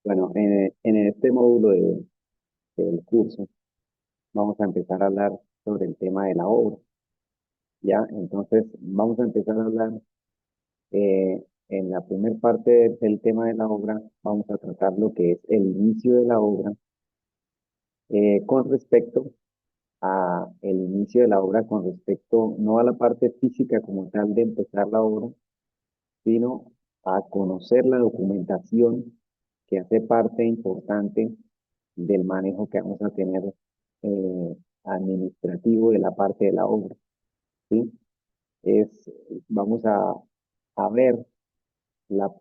Bueno, en este módulo del curso vamos a empezar a hablar sobre el tema de la obra, ¿ya? Entonces vamos a empezar a hablar en la primera parte del tema de la obra, vamos a tratar lo que es el inicio de la obra con respecto a el inicio de la obra con respecto no a la parte física como tal de empezar la obra, sino a conocer la documentación que hace parte importante del manejo que vamos a tener administrativo de la parte de la obra, ¿sí? Es, vamos a ver,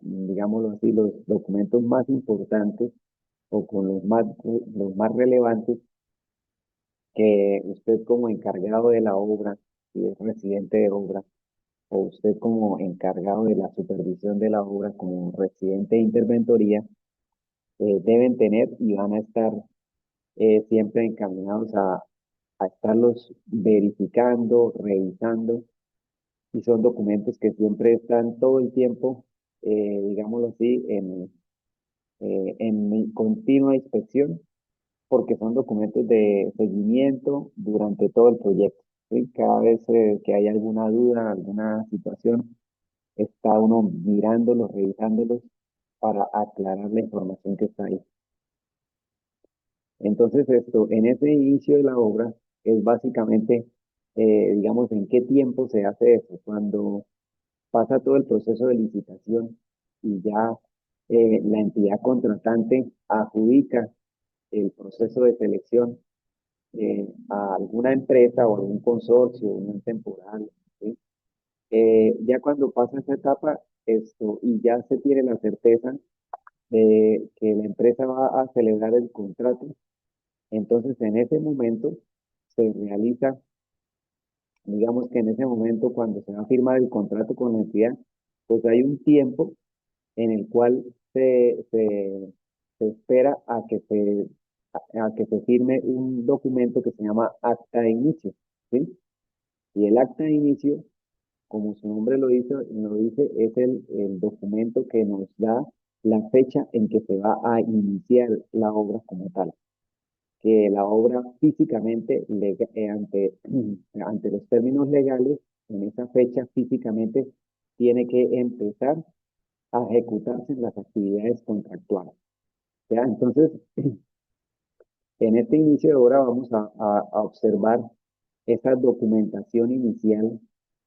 digámoslo así, los documentos más importantes o con los más relevantes que usted como encargado de la obra, si es residente de obra, o usted como encargado de la supervisión de la obra, como residente de interventoría, deben tener y van a estar siempre encaminados a estarlos verificando, revisando, y son documentos que siempre están todo el tiempo, digámoslo así, en continua inspección, porque son documentos de seguimiento durante todo el proyecto, ¿sí? Cada vez que hay alguna duda, alguna situación, está uno mirándolos, revisándolos para aclarar la información que está ahí. Entonces, esto, en ese inicio de la obra, es básicamente, digamos, en qué tiempo se hace eso, cuando pasa todo el proceso de licitación y ya la entidad contratante adjudica el proceso de selección a alguna empresa o algún consorcio, unión temporal, ¿sí? Ya cuando pasa esa etapa, esto, y ya se tiene la certeza de que la empresa va a celebrar el contrato, entonces en ese momento se realiza, digamos que en ese momento cuando se va a firmar el contrato con la entidad, pues hay un tiempo en el cual se espera a que se firme un documento que se llama acta de inicio, ¿sí? Y el acta de inicio, como su nombre lo dice, es el documento que nos da la fecha en que se va a iniciar la obra como tal. Que la obra físicamente, ante los términos legales, en esa fecha físicamente tiene que empezar a ejecutarse las actividades contractuales. ¿Ya? Entonces, en este inicio de obra vamos a observar esa documentación inicial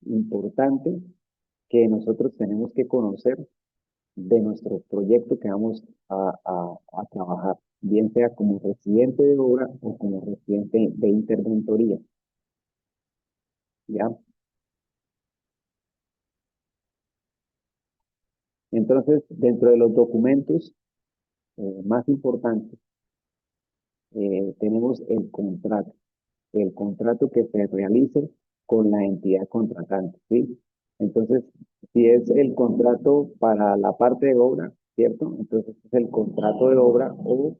importante que nosotros tenemos que conocer de nuestro proyecto que vamos a trabajar, bien sea como residente de obra o como residente de interventoría, ¿ya? Entonces, dentro de los documentos más importantes, tenemos el contrato que se realice con la entidad contratante, ¿sí? Entonces, si es el contrato para la parte de obra, ¿cierto? Entonces es el contrato de obra, o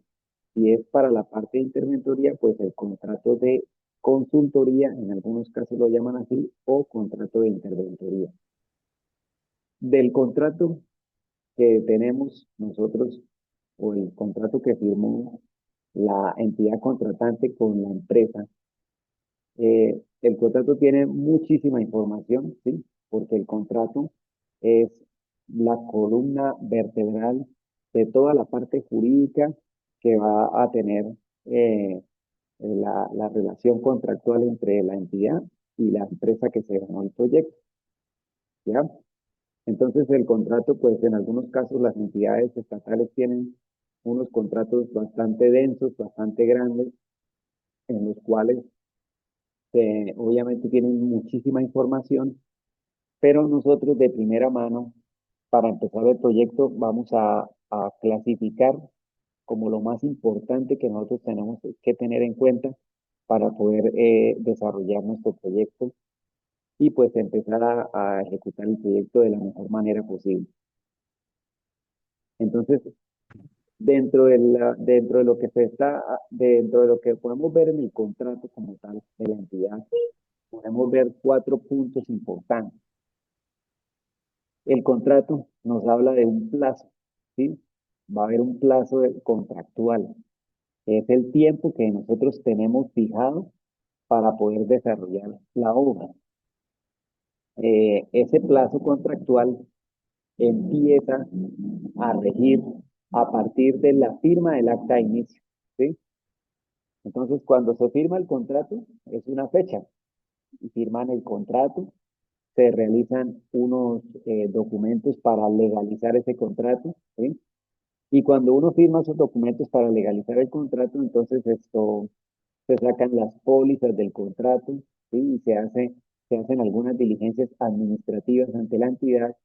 si es para la parte de interventoría, pues el contrato de consultoría, en algunos casos lo llaman así, o contrato de interventoría. Del contrato que tenemos nosotros, o el contrato que firmó la entidad contratante con la empresa, el contrato tiene muchísima información, ¿sí? Porque el contrato es la columna vertebral de toda la parte jurídica que va a tener la relación contractual entre la entidad y la empresa que se ganó el proyecto, ¿ya? Entonces el contrato, pues en algunos casos las entidades estatales tienen unos contratos bastante densos, bastante grandes, en los cuales obviamente tienen muchísima información, pero nosotros de primera mano, para empezar el proyecto, vamos a clasificar como lo más importante que nosotros tenemos que tener en cuenta para poder desarrollar nuestro proyecto y pues empezar a ejecutar el proyecto de la mejor manera posible. Entonces, dentro de lo que dentro de lo que podemos ver en el contrato como tal de la entidad, podemos ver cuatro puntos importantes. El contrato nos habla de un plazo, ¿sí? va a haber un plazo contractual. Es el tiempo que nosotros tenemos fijado para poder desarrollar la obra. Ese plazo contractual empieza a regir a partir de la firma del acta de inicio, ¿sí? Entonces, cuando se firma el contrato, es una fecha, y firman el contrato, se realizan unos documentos para legalizar ese contrato, ¿sí? Y cuando uno firma esos documentos para legalizar el contrato, entonces esto, se sacan las pólizas del contrato, ¿sí? Y se hacen algunas diligencias administrativas ante la entidad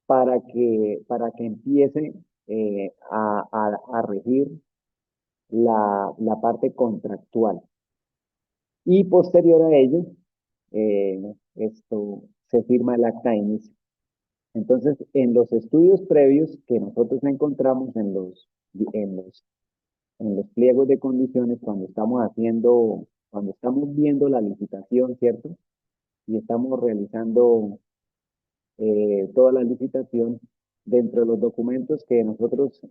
para que empiece a regir la parte contractual. Y posterior a ello, esto se firma el acta de inicio. Entonces, en los estudios previos que nosotros encontramos en los pliegos de condiciones, cuando estamos viendo la licitación, ¿cierto? Y estamos realizando toda la licitación, dentro de los documentos que nosotros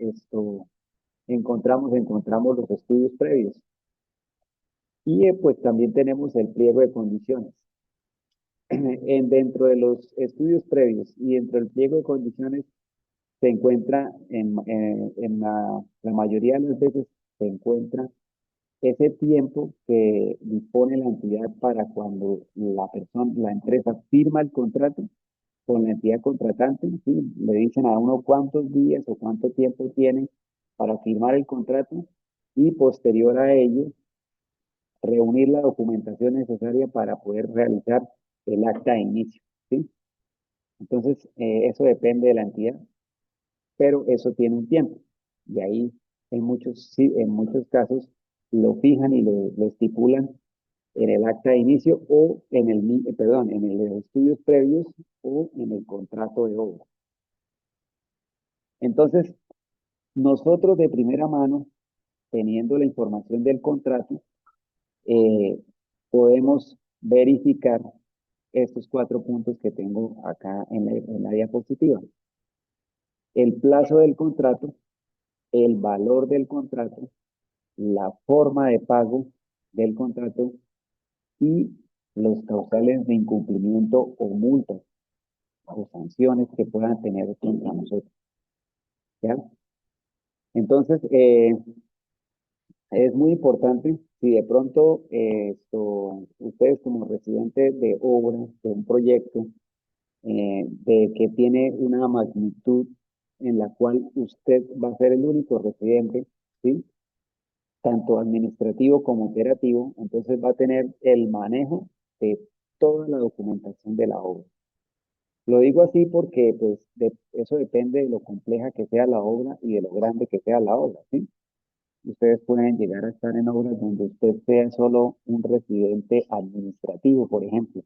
encontramos los estudios previos. Y pues también tenemos el pliego de condiciones. Dentro de los estudios previos y dentro del pliego de condiciones se encuentra, en la mayoría de las veces, se encuentra ese tiempo que dispone la entidad para cuando la empresa firma el contrato con la entidad contratante, ¿sí? Le dicen a uno cuántos días o cuánto tiempo tiene para firmar el contrato y posterior a ello reunir la documentación necesaria para poder realizar el acta de inicio, ¿sí? Entonces, eso depende de la entidad, pero eso tiene un tiempo. Y ahí, sí, en muchos casos, lo fijan y lo estipulan en el acta de inicio o perdón, en los estudios previos o en el contrato de obra. Entonces, nosotros de primera mano, teniendo la información del contrato, eh, podemos verificar estos 4 puntos que tengo acá en la diapositiva. El plazo del contrato, el valor del contrato, la forma de pago del contrato y los causales de incumplimiento o multas o sanciones que puedan tener contra nosotros. ¿Ya? Entonces, es muy importante si de pronto ustedes como residentes de obra, de un proyecto, de que tiene una magnitud en la cual usted va a ser el único residente, ¿sí? Tanto administrativo como operativo, entonces va a tener el manejo de toda la documentación de la obra. Lo digo así porque pues, eso depende de lo compleja que sea la obra y de lo grande que sea la obra, ¿sí? Ustedes pueden llegar a estar en obras donde usted sea solo un residente administrativo, por ejemplo,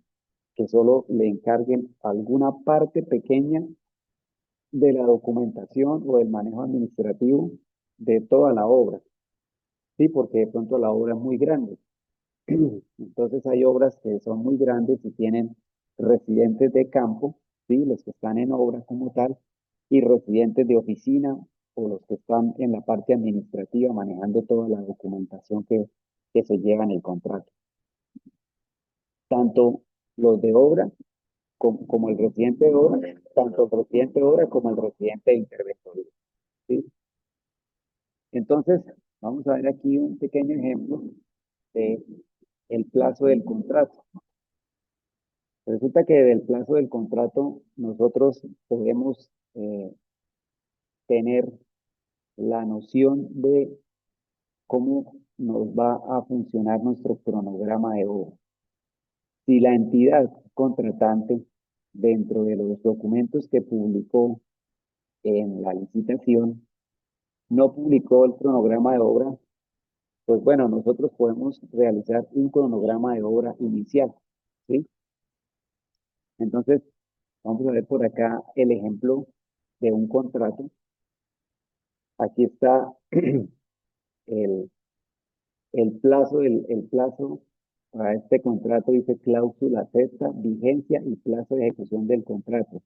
que solo le encarguen alguna parte pequeña de la documentación o del manejo administrativo de toda la obra, ¿sí? Porque de pronto la obra es muy grande. Entonces hay obras que son muy grandes y tienen residentes de campo, ¿sí? Los que están en obra como tal, y residentes de oficina o los que están en la parte administrativa manejando toda la documentación que se lleva en el contrato. Tanto los de obra como el residente de obra, tanto el residente de obra como el residente de interventoría, ¿sí? Entonces, vamos a ver aquí un pequeño ejemplo de el plazo del contrato. Resulta que del plazo del contrato nosotros podemos tener la noción de cómo nos va a funcionar nuestro cronograma de obra. Si la entidad contratante, dentro de los documentos que publicó en la licitación, no publicó el cronograma de obra, pues bueno, nosotros podemos realizar un cronograma de obra inicial, ¿sí? Entonces, vamos a ver por acá el ejemplo de un contrato. Aquí está el, el plazo para este contrato, dice cláusula sexta, vigencia y plazo de ejecución del contrato.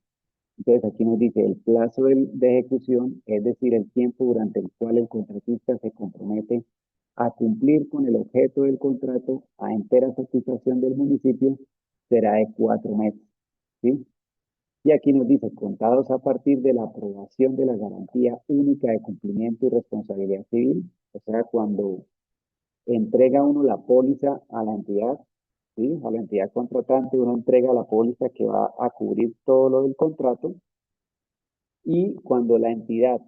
Entonces aquí nos dice el plazo de ejecución, es decir, el tiempo durante el cual el contratista se compromete a cumplir con el objeto del contrato a entera satisfacción del municipio, será de 4 meses. ¿Sí? Y aquí nos dice, contados a partir de la aprobación de la garantía única de cumplimiento y responsabilidad civil, o sea, cuando entrega uno la póliza a la entidad, ¿sí? A la entidad contratante, uno entrega la póliza que va a cubrir todo lo del contrato y cuando la entidad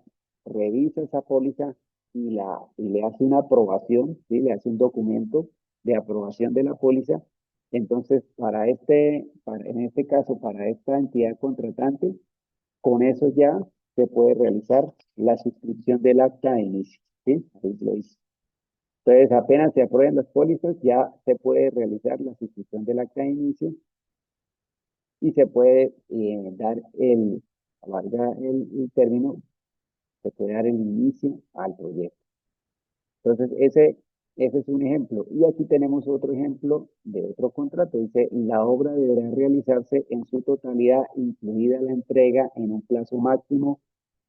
revisa esa póliza y le hace una aprobación, ¿sí? Le hace un documento de aprobación de la póliza, entonces en este caso, para esta entidad contratante, con eso ya se puede realizar la suscripción del acta de inicio, ¿sí? Ahí lo dice. Entonces, apenas se aprueben las pólizas, ya se puede realizar la suscripción del acta de inicio y se puede dar valga el término, se puede dar el inicio al proyecto. Entonces, ese es un ejemplo. Y aquí tenemos otro ejemplo de otro contrato. Dice, la obra deberá realizarse en su totalidad, incluida la entrega en un plazo máximo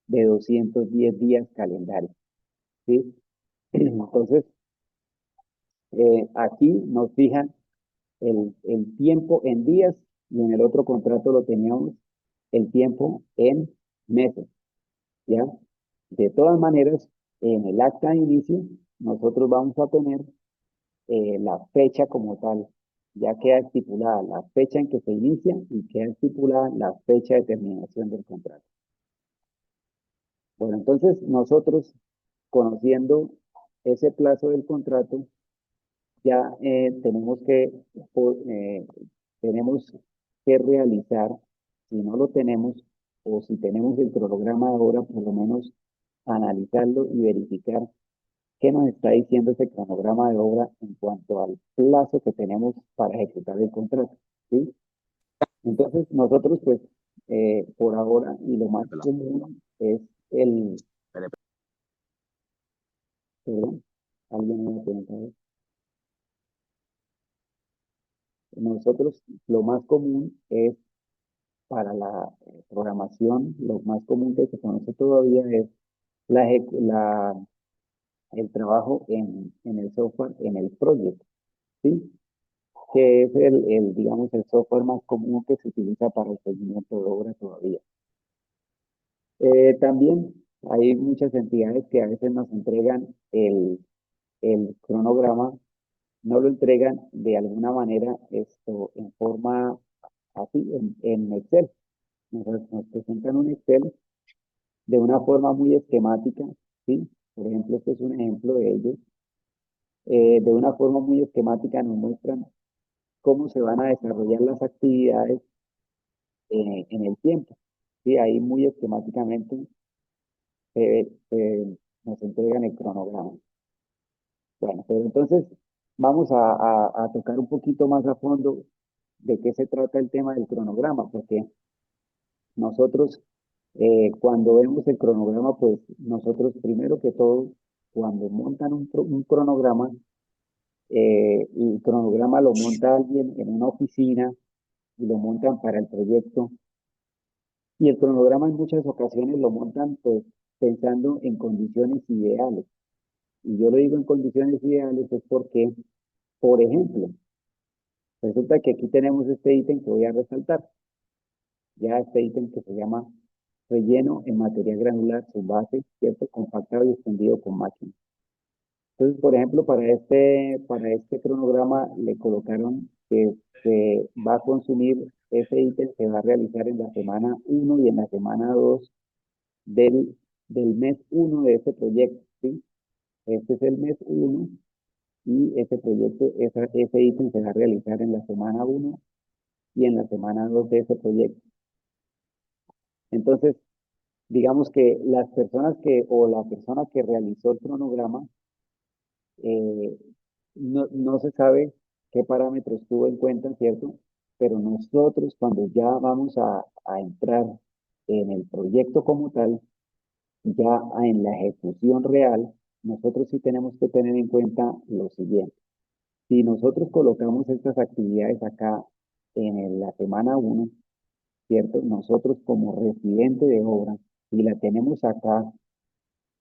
de 210 días calendario. ¿Sí? Entonces, aquí nos fijan el tiempo en días y en el otro contrato lo teníamos el tiempo en meses, ¿ya? De todas maneras, en el acta de inicio, nosotros vamos a tener la fecha como tal, ya queda estipulada la fecha en que se inicia y queda estipulada la fecha de terminación del contrato. Bueno, entonces nosotros, conociendo ese plazo del contrato, ya tenemos que realizar, si no lo tenemos, o si tenemos el cronograma de obra, por lo menos analizarlo y verificar qué nos está diciendo ese cronograma de obra en cuanto al plazo que tenemos para ejecutar el contrato, ¿sí? Entonces, nosotros, pues, por ahora, y lo más común es perdón, alguien me pregunta, nosotros, lo más común es para la programación, lo más común que se conoce todavía es el trabajo en el software, en el proyecto, ¿sí? Que es digamos, el software más común que se utiliza para el seguimiento de obra todavía. También hay muchas entidades que a veces nos entregan el cronograma, no lo entregan de alguna manera esto en forma así, en Excel. Nos presentan un Excel de una forma muy esquemática, ¿sí? Por ejemplo, este es un ejemplo de ello. De una forma muy esquemática nos muestran cómo se van a desarrollar las actividades en el tiempo. ¿Sí? Ahí muy esquemáticamente nos entregan el cronograma. Bueno, pero entonces vamos a tocar un poquito más a fondo de qué se trata el tema del cronograma, porque nosotros cuando vemos el cronograma, pues nosotros primero que todo, cuando montan un cronograma, el cronograma lo monta alguien en una oficina y lo montan para el proyecto. Y el cronograma en muchas ocasiones lo montan pues pensando en condiciones ideales. Y yo lo digo en condiciones ideales es porque, por ejemplo, resulta que aquí tenemos este ítem que voy a resaltar. Ya este ítem que se llama relleno en material granular, su base, ¿cierto? Compactado y extendido con máquina. Entonces, por ejemplo, para este cronograma le colocaron que se va a consumir ese ítem, se va a realizar en la semana 1 y en la semana 2 del mes 1 de ese proyecto, ¿sí? Este es el mes 1 y ese proyecto, ese ítem se va a realizar en la semana 1 y en la semana 2 de ese proyecto. Entonces, digamos que o la persona que realizó el cronograma, eh, no se sabe qué parámetros tuvo en cuenta, ¿cierto? Pero nosotros cuando ya vamos a entrar en el proyecto como tal, ya en la ejecución real, nosotros sí tenemos que tener en cuenta lo siguiente. Si nosotros colocamos estas actividades acá en la semana 1, ¿cierto? Nosotros como residente de obra, si la tenemos acá,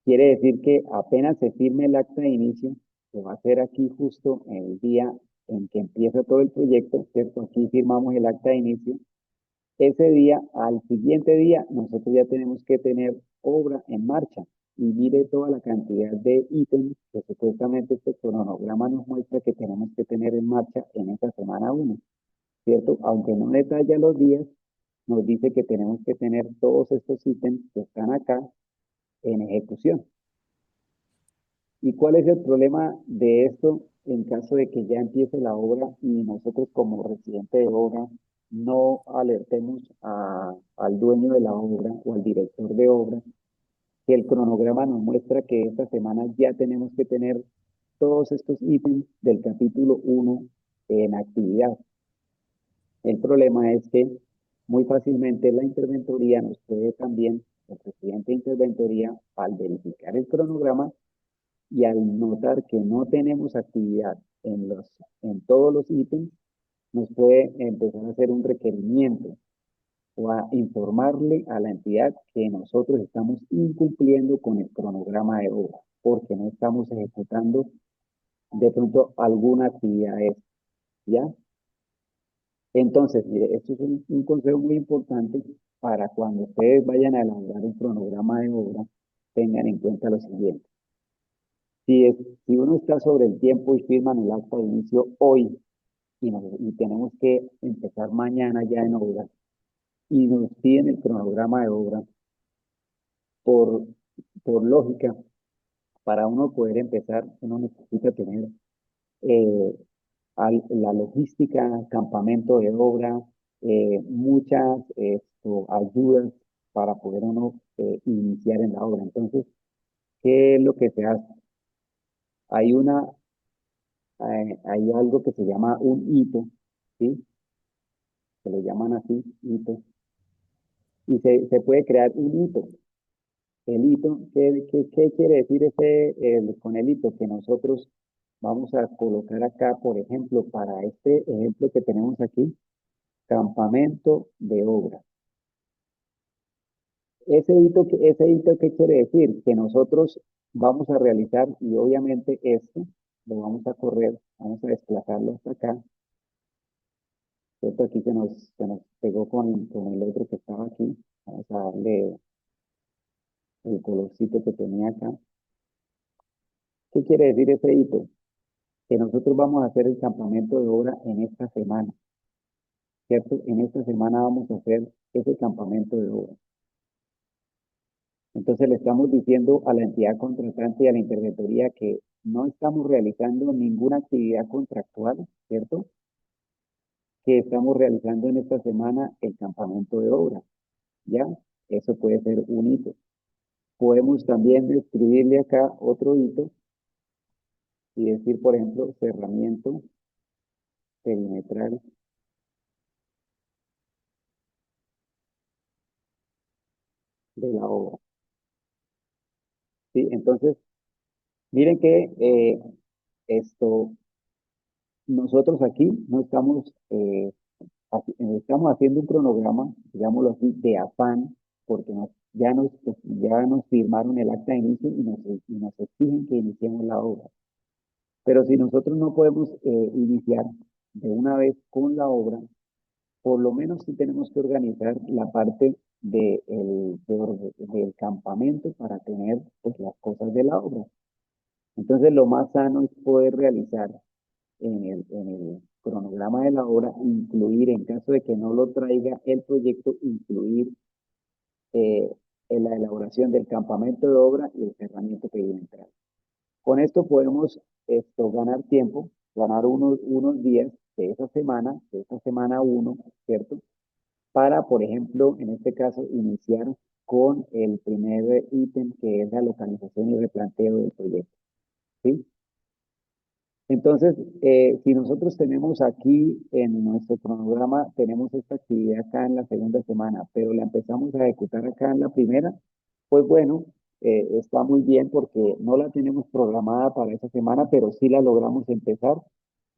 quiere decir que apenas se firme el acta de inicio, se va a hacer aquí justo en el día en que empieza todo el proyecto, ¿cierto? Aquí firmamos el acta de inicio. Ese día, al siguiente día, nosotros ya tenemos que tener obra en marcha. Y mire toda la cantidad de ítems que supuestamente este cronograma nos muestra que tenemos que tener en marcha en esta semana 1, ¿cierto? Aunque no detalla los días, nos dice que tenemos que tener todos estos ítems que están acá en ejecución. ¿Y cuál es el problema de esto en caso de que ya empiece la obra y nosotros como residente de obra no alertemos al dueño de la obra o al director de obra que el cronograma nos muestra que esta semana ya tenemos que tener todos estos ítems del capítulo 1 en actividad? El problema es que muy fácilmente la interventoría nos puede también, el presidente de interventoría, al verificar el cronograma, y al notar que no tenemos actividad en todos los ítems, nos puede empezar a hacer un requerimiento o a informarle a la entidad que nosotros estamos incumpliendo con el cronograma de obra, porque no estamos ejecutando de pronto alguna actividad extra, ¿ya? Entonces, mire, esto es un consejo muy importante para cuando ustedes vayan a elaborar un cronograma de obra, tengan en cuenta lo siguiente. Si uno está sobre el tiempo y firman el acta de inicio hoy y tenemos que empezar mañana ya en obra y nos piden el cronograma de obra, por, por lógica, para uno poder empezar, uno necesita tener eh, la logística, campamento de obra, muchas ayudas para poder uno iniciar en la obra. Entonces, ¿qué es lo que se hace? Hay hay algo que se llama un hito, ¿sí? Se le llaman así, hito, y se puede crear un hito. El hito, ¿qué quiere decir con el hito? Que nosotros vamos a colocar acá, por ejemplo, para este ejemplo que tenemos aquí, campamento de obra. Ese hito, ¿qué quiere decir? Que nosotros vamos a realizar, y obviamente esto lo vamos a correr, vamos a desplazarlo hasta acá, ¿cierto? Aquí se nos pegó con el otro que estaba aquí. Vamos a darle el colorcito que tenía acá. ¿Qué quiere decir ese hito? Que nosotros vamos a hacer el campamento de obra en esta semana, ¿cierto? En esta semana vamos a hacer ese campamento de obra. Entonces le estamos diciendo a la entidad contratante y a la interventoría que no estamos realizando ninguna actividad contractual, ¿cierto? Que estamos realizando en esta semana el campamento de obra, ¿ya? Eso puede ser un hito. Podemos también escribirle acá otro hito y decir, por ejemplo, cerramiento perimetral de la obra, ¿sí? Entonces, miren que esto, nosotros aquí no estamos, estamos haciendo un cronograma, digámoslo así, de afán, porque ya nos firmaron el acta de inicio y nos exigen que iniciemos la obra. Pero si nosotros no podemos iniciar de una vez con la obra, por lo menos sí tenemos que organizar la parte del campamento para tener pues, las cosas de la obra. Entonces, lo más sano es poder realizar en el cronograma de la obra, incluir, en caso de que no lo traiga el proyecto, incluir eh, en la elaboración del campamento de obra y el cerramiento perimetral. Con esto podemos ganar tiempo, ganar unos días de esta semana 1, ¿cierto? Para, por ejemplo, en este caso, iniciar con el primer ítem que es la localización y replanteo del proyecto, ¿sí? Entonces, si nosotros tenemos aquí en nuestro cronograma, tenemos esta actividad acá en la segunda semana, pero la empezamos a ejecutar acá en la primera, pues bueno, está muy bien porque no la tenemos programada para esa semana, pero sí la logramos empezar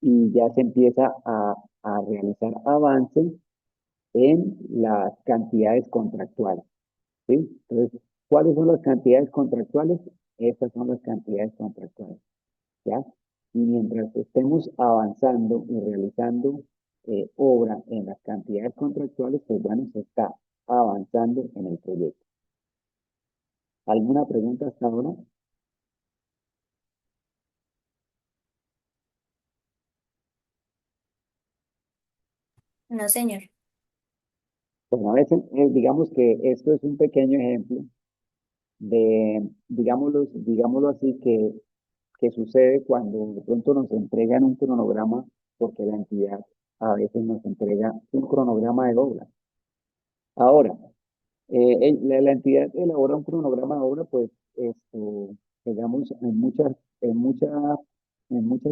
y ya se empieza a realizar avance en las cantidades contractuales, ¿sí? Entonces, ¿cuáles son las cantidades contractuales? Estas son las cantidades contractuales, ¿ya? Y mientras estemos avanzando y realizando obra en las cantidades contractuales, pues bueno, se está avanzando en el proyecto. ¿Alguna pregunta hasta ahora? No, señor. Bueno, a veces, digamos que esto es un pequeño ejemplo de, digámoslo así, que sucede cuando de pronto nos entregan un cronograma, porque la entidad a veces nos entrega un cronograma de obra. Ahora, la entidad elabora un cronograma de obra, pues, esto, digamos, en muchas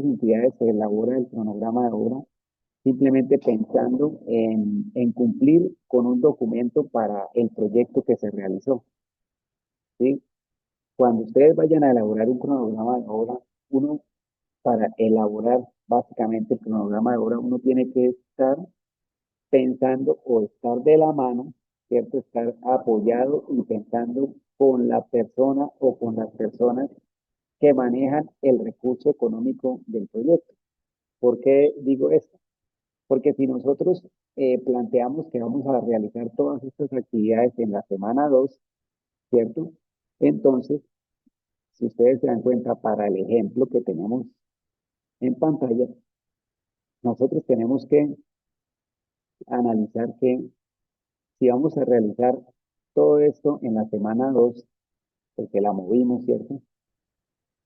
entidades se elabora el cronograma de obra simplemente pensando en cumplir con un documento para el proyecto que se realizó, ¿sí? Cuando ustedes vayan a elaborar un cronograma de obra, uno, para elaborar básicamente el cronograma de obra, uno tiene que estar pensando o estar de la mano, ¿cierto? Estar apoyado y pensando con la persona o con las personas que manejan el recurso económico del proyecto. ¿Por qué digo esto? Porque si nosotros planteamos que vamos a realizar todas estas actividades en la semana 2, ¿cierto? Entonces, si ustedes se dan cuenta, para el ejemplo que tenemos en pantalla, nosotros tenemos que analizar que si vamos a realizar todo esto en la semana 2, porque la movimos, ¿cierto?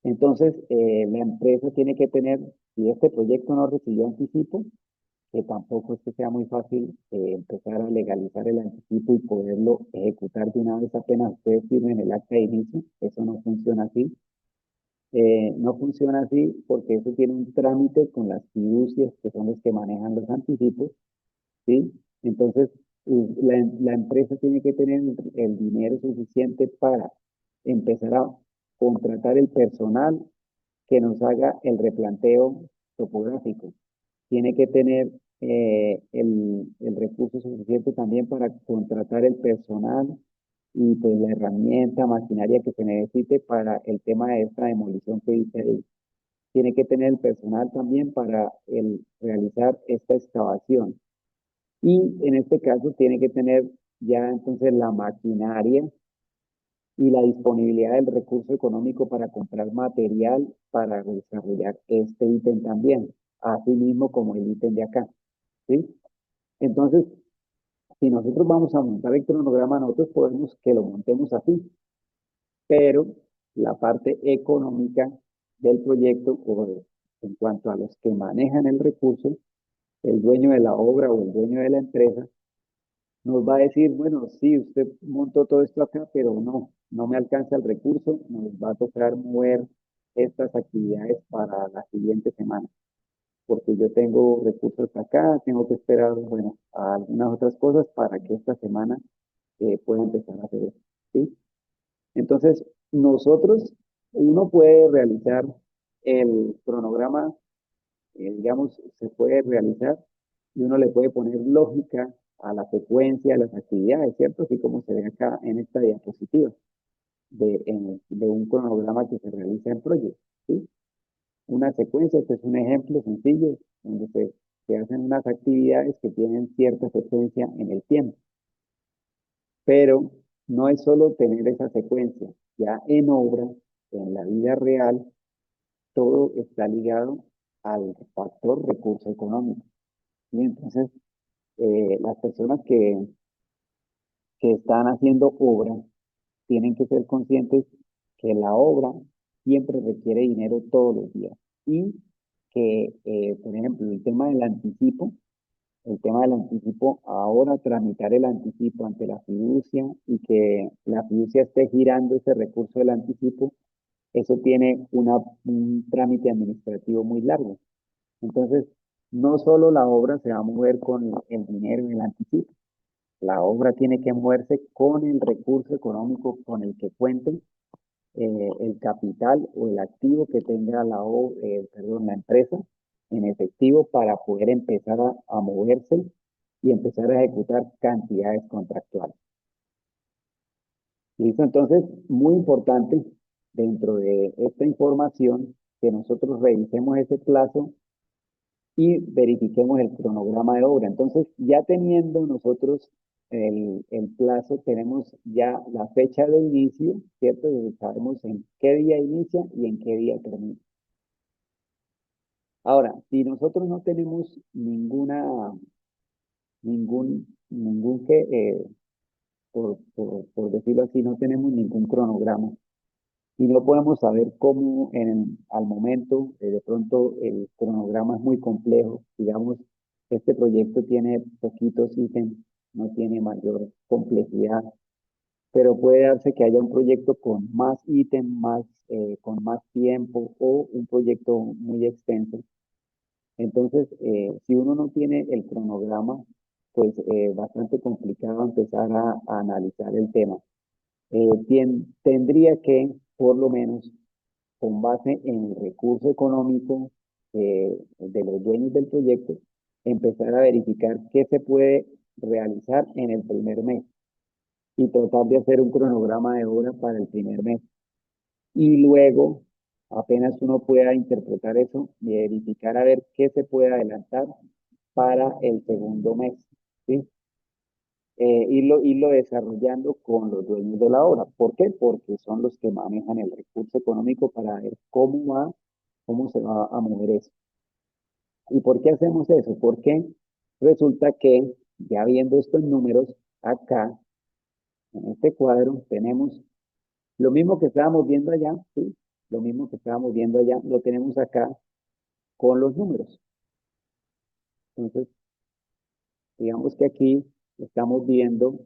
Entonces, la empresa tiene que tener, si este proyecto no recibió anticipo, que tampoco es que sea muy fácil empezar a legalizar el anticipo y poderlo ejecutar de una vez apenas ustedes firmen el acta de inicio. Eso no funciona así. No funciona así porque eso tiene un trámite con las fiducias, que son los que manejan los anticipos, ¿sí? Entonces, la empresa tiene que tener el dinero suficiente para empezar a contratar el personal que nos haga el replanteo topográfico. Tiene que tener el recurso suficiente también para contratar el personal y pues la herramienta, maquinaria que se necesite para el tema de esta demolición que dice ahí. Tiene que tener el personal también para realizar esta excavación. Y en este caso tiene que tener ya entonces la maquinaria y la disponibilidad del recurso económico para comprar material para desarrollar este ítem también, así mismo como el ítem de acá, ¿sí? Entonces, si nosotros vamos a montar el cronograma, nosotros podemos que lo montemos así, pero la parte económica del proyecto, o en cuanto a los que manejan el recurso, el dueño de la obra o el dueño de la empresa, nos va a decir, bueno, sí, usted montó todo esto acá, pero no me alcanza el recurso, nos va a tocar mover estas actividades para la siguiente semana, porque yo tengo recursos acá, tengo que esperar, bueno, a algunas otras cosas para que esta semana pueda empezar a hacer eso, ¿sí? Entonces, nosotros, uno puede realizar el cronograma, digamos, se puede realizar y uno le puede poner lógica a la secuencia, a las actividades, ¿cierto? Así como se ve acá en esta diapositiva de un cronograma que se realiza en Project, ¿sí? Una secuencia, este es un ejemplo sencillo donde se hacen unas actividades que tienen cierta secuencia en el tiempo, pero no es solo tener esa secuencia, ya en obra, en la vida real, todo está ligado al factor recurso económico. Y entonces, las personas que están haciendo obra tienen que ser conscientes que la obra siempre requiere dinero todos los días y que, por ejemplo, el tema del anticipo, ahora tramitar el anticipo ante la fiducia y que la fiducia esté girando ese recurso del anticipo, eso tiene un trámite administrativo muy largo. Entonces, no solo la obra se va a mover con el dinero en el anticipo, la obra tiene que moverse con el recurso económico con el que cuente el capital o el activo que tenga la empresa en efectivo para poder empezar a moverse y empezar a ejecutar cantidades contractuales. ¿Listo? Entonces, muy importante dentro de esta información que nosotros revisemos ese plazo y verifiquemos el cronograma de obra. Entonces, ya teniendo nosotros el plazo, tenemos ya la fecha de inicio, ¿cierto? Y sabemos en qué día inicia y en qué día termina. Ahora, si nosotros no tenemos ningún que, por decirlo así, no tenemos ningún cronograma y no podemos saber cómo al momento, de pronto el cronograma es muy complejo, digamos, este proyecto tiene poquitos ítems, no tiene mayor complejidad, pero puede darse que haya un proyecto con más ítems, con más tiempo o un proyecto muy extenso. Entonces, si uno no tiene el cronograma, pues bastante complicado empezar a analizar el tema. Tendría que, por lo menos, con base en el recurso económico de los dueños del proyecto, empezar a verificar qué se puede realizar en el primer mes y tratar de hacer un cronograma de obra para el primer mes. Y luego, apenas uno pueda interpretar eso, verificar a ver qué se puede adelantar para el segundo mes, ¿sí? Irlo desarrollando con los dueños de la obra. ¿Por qué? Porque son los que manejan el recurso económico para ver cómo se va a mover eso. ¿Y por qué hacemos eso? Porque resulta que, ya viendo estos números, acá, en este cuadro, tenemos lo mismo que estábamos viendo allá, ¿sí? Lo mismo que estábamos viendo allá, lo tenemos acá con los números. Entonces, digamos que aquí estamos viendo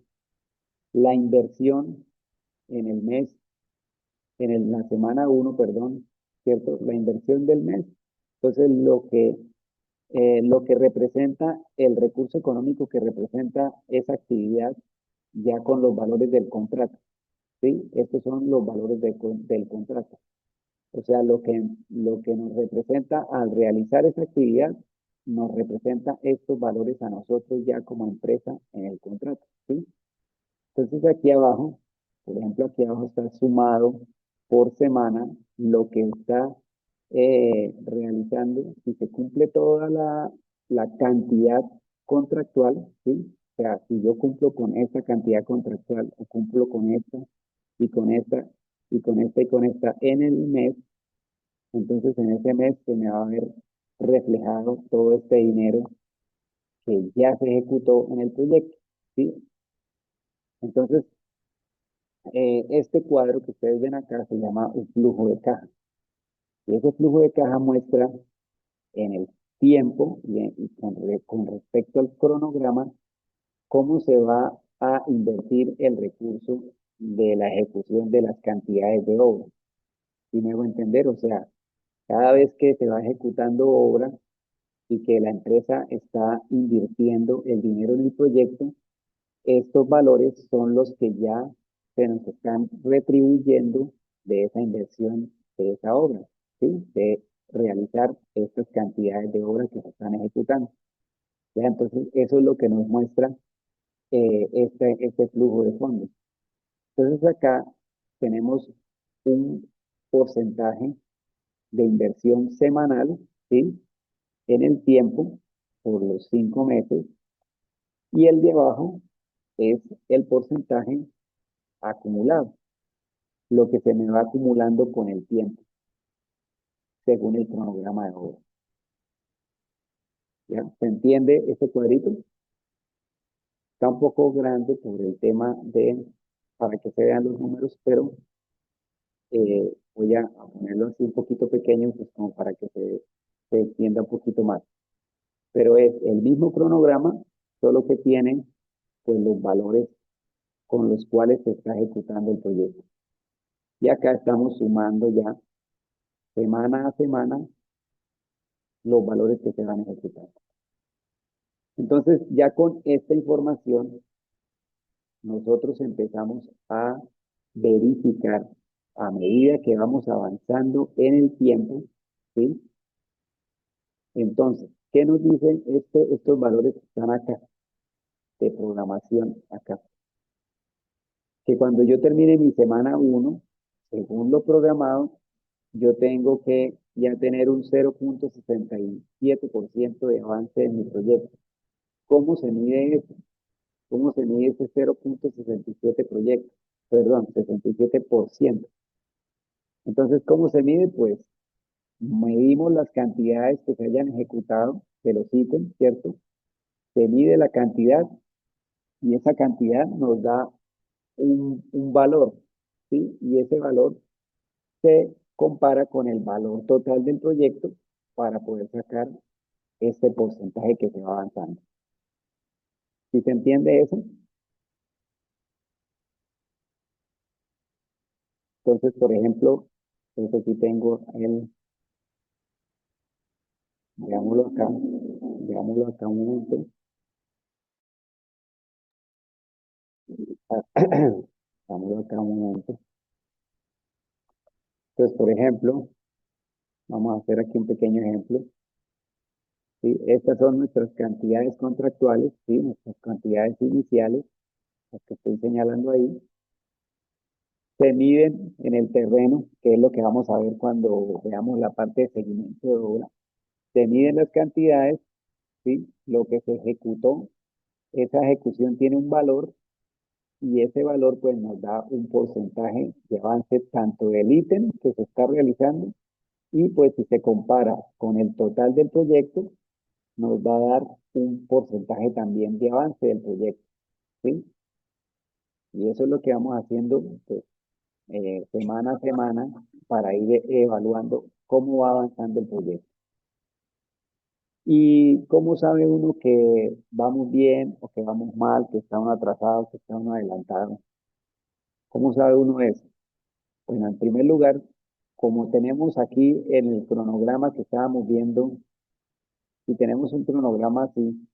la inversión en el mes, la semana 1, perdón, ¿cierto? La inversión del mes. Entonces, lo que representa el recurso económico que representa esa actividad ya con los valores del contrato, ¿sí? Estos son los valores del contrato. O sea, lo que nos representa al realizar esa actividad, nos representa estos valores a nosotros ya como empresa en el contrato, ¿sí? Entonces aquí abajo, por ejemplo, aquí abajo está sumado por semana lo que está realizando, si se cumple toda la cantidad contractual, ¿sí? O sea, si yo cumplo con esta cantidad contractual o cumplo con esta y con esta y con esta y con esta en el mes, entonces en ese mes se me va a ver reflejado todo este dinero que ya se ejecutó en el proyecto, ¿sí? Entonces, este cuadro que ustedes ven acá se llama un flujo de caja. Y ese flujo de caja muestra en el tiempo y con respecto al cronograma cómo se va a invertir el recurso de la ejecución de las cantidades de obra. ¿Sí me hago entender? O sea, cada vez que se va ejecutando obra y que la empresa está invirtiendo el dinero en el proyecto, estos valores son los que ya se nos están retribuyendo de esa inversión, de esa obra, ¿sí? De realizar estas cantidades de obras que se están ejecutando. ¿Ya? Entonces, eso es lo que nos muestra este flujo de fondos. Entonces, acá tenemos un porcentaje de inversión semanal, ¿sí? En el tiempo, por los 5 meses, y el de abajo es el porcentaje acumulado, lo que se me va acumulando con el tiempo, según el cronograma de obra. ¿Ya? ¿Se entiende este cuadrito? Está un poco grande por el tema para que se vean los números, pero voy a ponerlo así un poquito pequeño, pues como para que se entienda un poquito más. Pero es el mismo cronograma, solo que tiene pues los valores con los cuales se está ejecutando el proyecto. Y acá estamos sumando ya semana a semana los valores que se van a ejecutar. Entonces, ya con esta información, nosotros empezamos a verificar a medida que vamos avanzando en el tiempo, ¿sí? Entonces, ¿qué nos dicen estos valores que están acá? de programación acá. Que cuando yo termine mi semana 1, según lo programado, yo tengo que ya tener un 0,67% de avance en mi proyecto. ¿Cómo se mide eso? ¿Cómo se mide ese 0,67 proyecto? Perdón, 67%. Entonces, ¿cómo se mide? Pues medimos las cantidades que se hayan ejecutado de los ítems, ¿cierto? Se mide la cantidad y esa cantidad nos da un valor, ¿sí? Y ese valor se compara con el valor total del proyecto para poder sacar este porcentaje que se va avanzando. ¿Sí se entiende eso? Entonces, por ejemplo, eso aquí tengo digámoslo acá un momento. Digámoslo acá un momento. Entonces, por ejemplo, vamos a hacer aquí un pequeño ejemplo. ¿Sí? Estas son nuestras cantidades contractuales, ¿sí? Nuestras cantidades iniciales, las que estoy señalando ahí. Se miden en el terreno, que es lo que vamos a ver cuando veamos la parte de seguimiento de obra. Se miden las cantidades, ¿sí? Lo que se ejecutó, esa ejecución tiene un valor y ese valor pues nos da un porcentaje de avance tanto del ítem que se está realizando y pues si se compara con el total del proyecto, nos va a dar un porcentaje también de avance del proyecto, ¿sí? Y eso es lo que vamos haciendo pues, semana a semana para ir evaluando cómo va avanzando el proyecto. ¿Y cómo sabe uno que vamos bien o que vamos mal, que estamos atrasados, que estamos adelantados? ¿Cómo sabe uno eso? Bueno, en primer lugar, como tenemos aquí en el cronograma que estábamos viendo, si tenemos un cronograma así,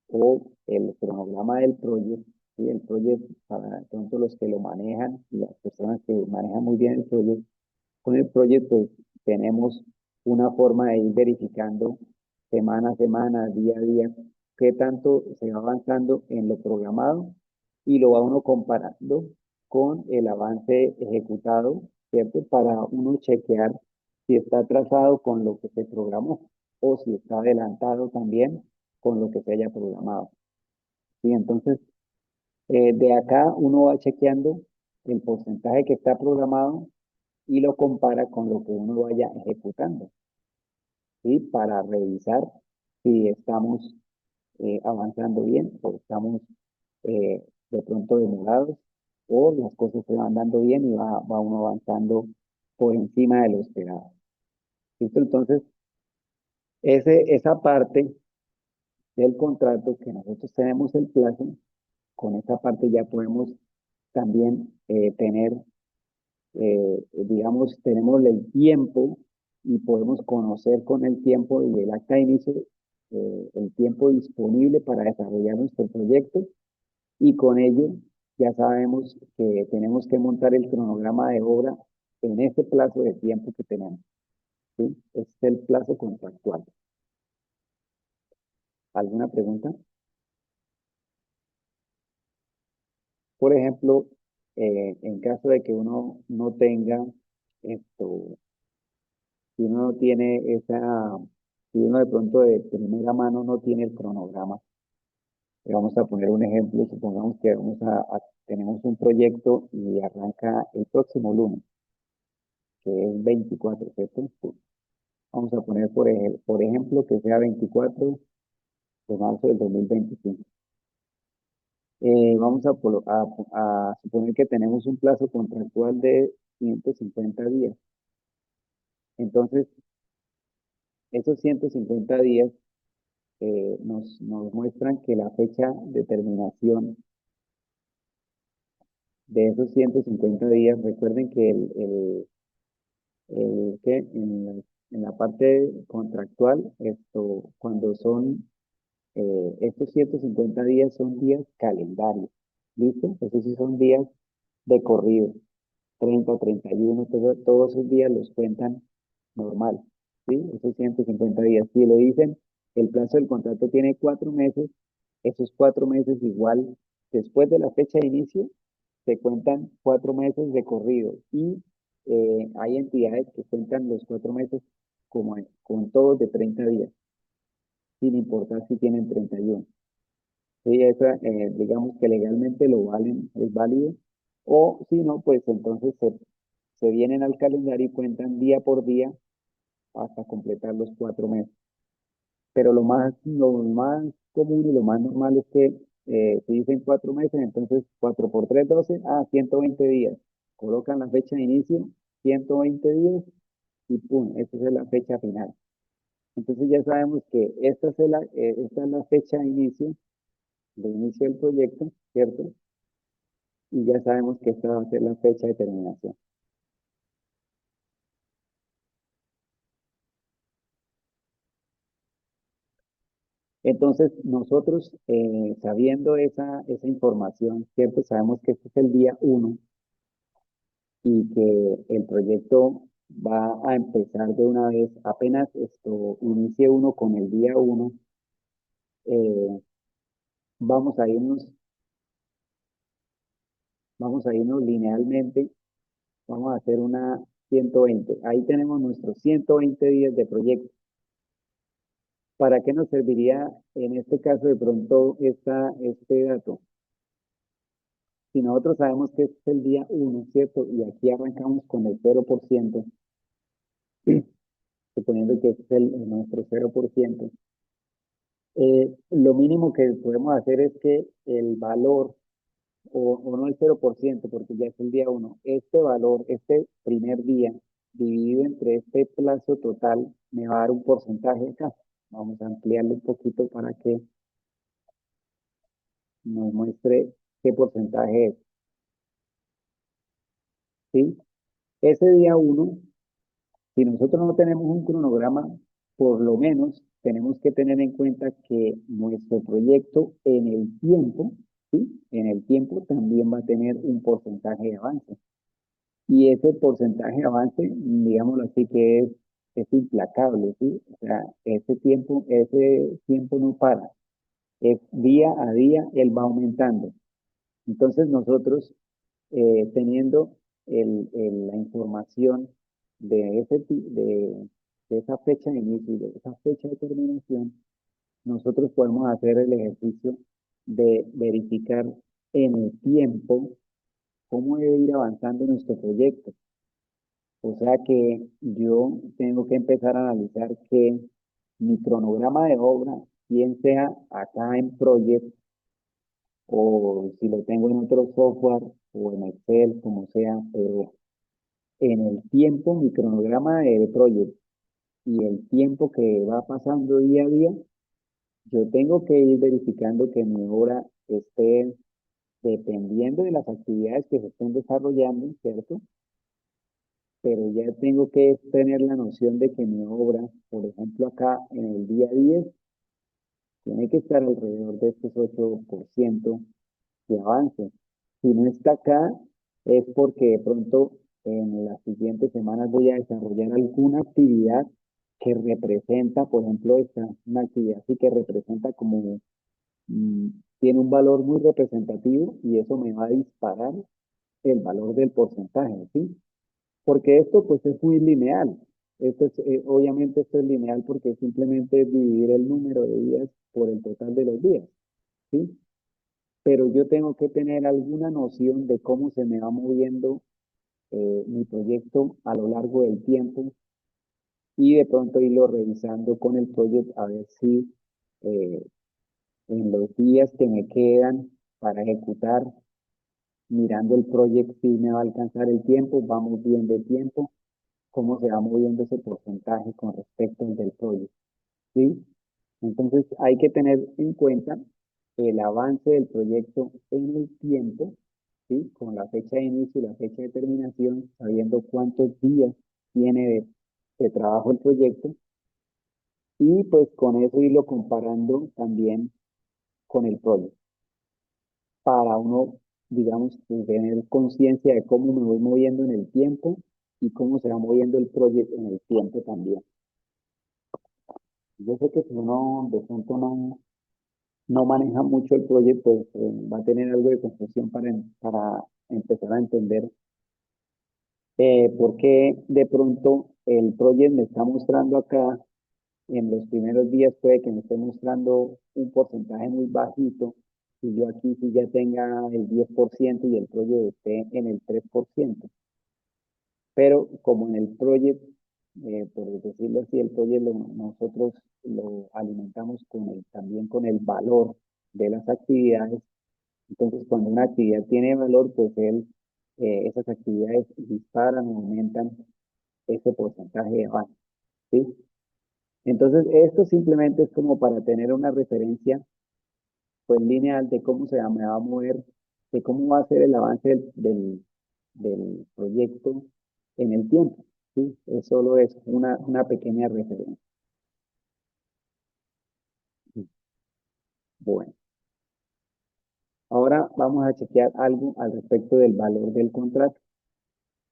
o el cronograma del proyecto, ¿sí? El proyecto, para tanto los que lo manejan y las personas que manejan muy bien el proyecto, con el proyecto pues, tenemos una forma de ir verificando semana a semana, día a día, qué tanto se va avanzando en lo programado y lo va uno comparando con el avance ejecutado, ¿cierto? Para uno chequear si está atrasado con lo que se programó o si está adelantado también con lo que se haya programado. ¿Sí? Entonces, de acá uno va chequeando el porcentaje que está programado y lo compara con lo que uno vaya ejecutando, ¿sí? Para revisar si estamos avanzando bien o estamos de pronto demorados o las cosas se van dando bien y va uno avanzando por encima de lo esperado. ¿Listo? Entonces, esa parte del contrato que nosotros tenemos el plazo, con esa parte ya podemos también tener digamos, tenemos el tiempo y podemos conocer con el tiempo y el acta de inicio el tiempo disponible para desarrollar nuestro proyecto y con ello ya sabemos que tenemos que montar el cronograma de obra en ese plazo de tiempo que tenemos. ¿Sí? Este es el plazo contractual. ¿Alguna pregunta? Por ejemplo, en caso de que uno no tenga esto, si uno no tiene si uno de pronto de primera mano no tiene el cronograma, le vamos a poner un ejemplo, supongamos que tenemos un proyecto y arranca el próximo lunes, que es 24, ¿cierto? Vamos a poner por ejemplo que sea 24 de marzo del 2025. Vamos a suponer que tenemos un plazo contractual de 150 días. Entonces, esos 150 días nos muestran que la fecha de terminación de esos 150 días, recuerden que en la parte contractual, cuando son estos 150 días son días calendarios, ¿listo? Esos sí son días de corrido, 30, 31, todos esos días los cuentan normal, ¿sí? Esos 150 días. Si le dicen, el plazo del contrato tiene 4 meses, Esos 4 meses igual, después de la fecha de inicio, se cuentan 4 meses de corrido y hay entidades que cuentan los 4 meses como con todos de 30 días, sin importar si tienen 31. Sí, esa, digamos que legalmente lo valen, es válido, o si no, pues entonces se vienen al calendario y cuentan día por día hasta completar los 4 meses. Pero lo más común y lo más normal es que si dicen 4 meses, entonces 4 por 3 12 120 días. Colocan la fecha de inicio, 120 días y pum, esa es la fecha final. Entonces ya sabemos que esta es la fecha de inicio del proyecto, ¿cierto? Y ya sabemos que esta va a ser la fecha de terminación. Entonces, nosotros, sabiendo esa información, ¿cierto? Sabemos que este es el día 1 y que el proyecto va a empezar de una vez, apenas esto inicie uno con el día 1, eh, vamos a irnos, vamos a irnos linealmente, vamos a hacer una 120. Ahí tenemos nuestros 120 días de proyecto. ¿Para qué nos serviría en este caso de pronto este dato? Si nosotros sabemos que este es el día 1, ¿cierto? Y aquí arrancamos con el 0%, suponiendo que este es nuestro 0%, lo mínimo que podemos hacer es que el valor, o no el 0%, porque ya es el día 1, este valor, este primer día, dividido entre este plazo total, me va a dar un porcentaje acá. Vamos a ampliarlo un poquito para que nos muestre qué porcentaje es, ¿sí? Ese día 1, si nosotros no tenemos un cronograma, por lo menos tenemos que tener en cuenta que nuestro proyecto en el tiempo, ¿sí? En el tiempo también va a tener un porcentaje de avance. Y ese porcentaje de avance, digámoslo así, que es implacable, ¿sí? O sea, ese tiempo no para. Es día a día, él va aumentando. Entonces nosotros, teniendo la información de esa fecha de inicio y de esa fecha de terminación, nosotros podemos hacer el ejercicio de verificar en el tiempo cómo debe ir avanzando nuestro proyecto. O sea que yo tengo que empezar a analizar que mi cronograma de obra, bien sea acá en Project o si lo tengo en otro software o en Excel, como sea, pero en el tiempo, mi cronograma de Project y el tiempo que va pasando día a día, yo tengo que ir verificando que mi obra esté dependiendo de las actividades que se estén desarrollando, ¿cierto? Pero ya tengo que tener la noción de que mi obra, por ejemplo, acá en el día 10, tiene que estar alrededor de estos 8% de avance. Si no está acá, es porque de pronto en las siguientes semanas voy a desarrollar alguna actividad que representa, por ejemplo, una actividad así que representa como, mm, tiene un valor muy representativo y eso me va a disparar el valor del porcentaje, ¿sí? Porque esto pues es muy lineal. Obviamente esto es lineal porque simplemente es dividir el número de días por el total de los días, ¿sí? Pero yo tengo que tener alguna noción de cómo se me va moviendo mi proyecto a lo largo del tiempo y de pronto irlo revisando con el proyecto a ver si eh, en los días que me quedan para ejecutar, mirando el proyecto si me va a alcanzar el tiempo, vamos bien de tiempo, cómo se va moviendo ese porcentaje con respecto al del proyecto, ¿sí? Entonces hay que tener en cuenta el avance del proyecto en el tiempo, ¿sí? Con la fecha de inicio y la fecha de terminación, sabiendo cuántos días tiene de trabajo el proyecto y pues con eso irlo comparando también con el proyecto para uno, digamos, tener conciencia de cómo me voy moviendo en el tiempo y cómo se va moviendo el proyecto en el tiempo también. Yo sé que si uno de pronto no maneja mucho el proyecto, pues va a tener algo de confusión para empezar a entender por qué de pronto el proyecto me está mostrando acá, en los primeros días puede que me esté mostrando un porcentaje muy bajito, y yo aquí sí ya tenga el 10% y el proyecto esté en el 3%. Pero como en el project, por decirlo así, el project nosotros lo alimentamos también con el valor de las actividades. Entonces, cuando una actividad tiene valor, pues esas actividades disparan o aumentan ese porcentaje de avance, ¿sí? Entonces, esto simplemente es como para tener una referencia pues lineal de cómo me va a mover, de cómo va a ser el avance del proyecto en el tiempo, ¿sí? Es solo es una pequeña referencia. Bueno, ahora vamos a chequear algo al respecto del valor del contrato.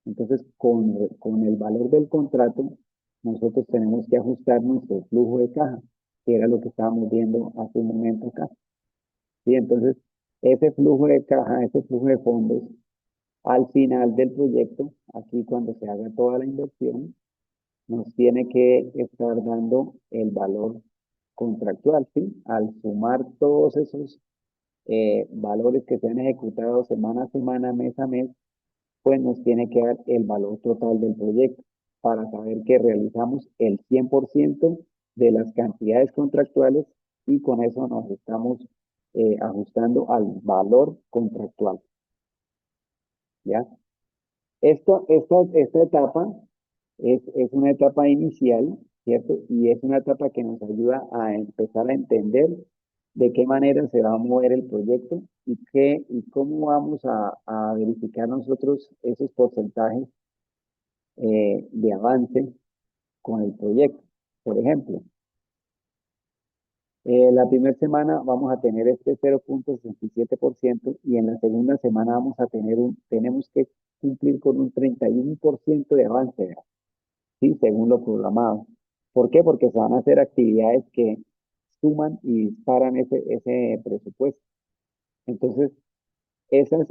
Entonces, con el valor del contrato, nosotros tenemos que ajustar nuestro flujo de caja, que era lo que estábamos viendo hace un momento acá. ¿Sí? Entonces, ese flujo de caja, ese flujo de fondos, al final del proyecto, aquí cuando se haga toda la inversión, nos tiene que estar dando el valor contractual, ¿sí? Al sumar todos esos valores que se han ejecutado semana a semana, mes a mes, pues nos tiene que dar el valor total del proyecto para saber que realizamos el 100% de las cantidades contractuales y con eso nos estamos ajustando al valor contractual, ¿ya? Esta etapa es una etapa inicial, ¿cierto? Y es una etapa que nos ayuda a empezar a entender de qué manera se va a mover el proyecto y cómo vamos a verificar nosotros esos porcentajes de avance con el proyecto. Por ejemplo, la primera semana vamos a tener este 0,67% y en la segunda semana tenemos que cumplir con un 31% de avance, ¿sí? Según lo programado. ¿Por qué? Porque se van a hacer actividades que suman y disparan ese presupuesto. Entonces, estos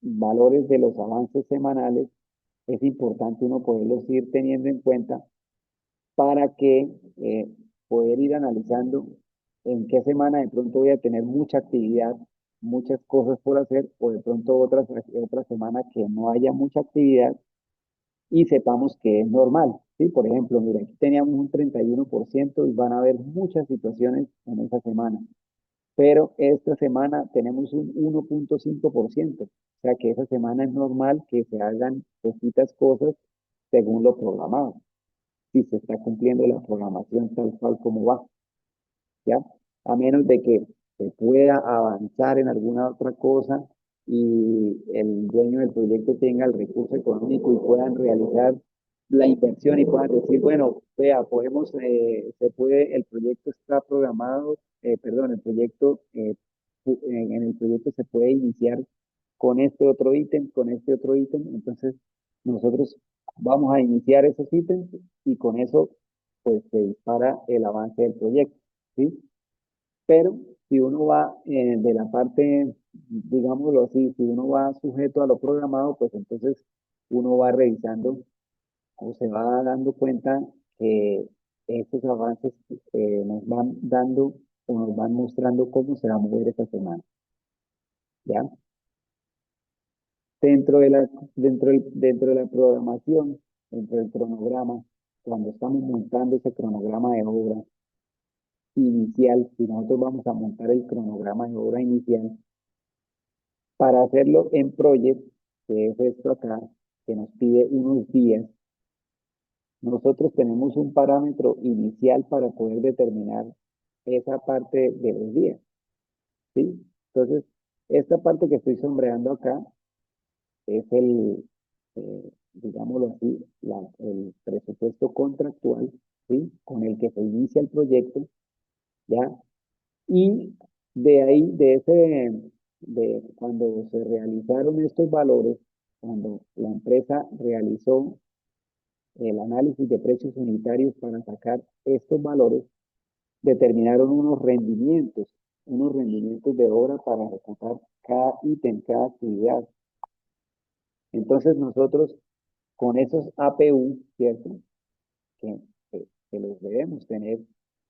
valores de los avances semanales es importante uno poderlos ir teniendo en cuenta para que poder ir analizando en qué semana de pronto voy a tener mucha actividad, muchas cosas por hacer, o de pronto otra semana que no haya mucha actividad y sepamos que es normal, ¿sí? Por ejemplo, mira, aquí teníamos un 31% y van a haber muchas situaciones en esa semana, pero esta semana tenemos un 1,5%, o sea que esa semana es normal que se hagan poquitas cosas según lo programado, si se está cumpliendo la programación tal cual como va. ¿Ya? A menos de que se pueda avanzar en alguna otra cosa y el dueño del proyecto tenga el recurso económico y puedan realizar la inversión y puedan decir, bueno, vea, el proyecto está programado, perdón, en el proyecto se puede iniciar con este otro ítem, entonces nosotros vamos a iniciar esos ítems y con eso pues se dispara el avance del proyecto. ¿Sí? Pero si uno va de la parte, digámoslo así, si uno va sujeto a lo programado, pues entonces uno va revisando o se va dando cuenta que estos avances nos van dando o nos van mostrando cómo se va a mover esta semana, ¿ya? Dentro de la programación, dentro del cronograma, cuando estamos montando ese cronograma de obra inicial, si nosotros vamos a montar el cronograma de obra inicial, para hacerlo en Project, que es esto acá, que nos pide unos días, nosotros tenemos un parámetro inicial para poder determinar esa parte de los días, ¿sí? Entonces, esta parte que estoy sombreando acá es digámoslo así, el presupuesto contractual, ¿sí? Con el que se inicia el proyecto, ¿ya? Y de ahí, de cuando se realizaron estos valores, cuando la empresa realizó el análisis de precios unitarios para sacar estos valores, determinaron unos rendimientos de obra para ejecutar cada ítem, cada actividad. Entonces nosotros con esos APU, ¿cierto? Que los debemos tener,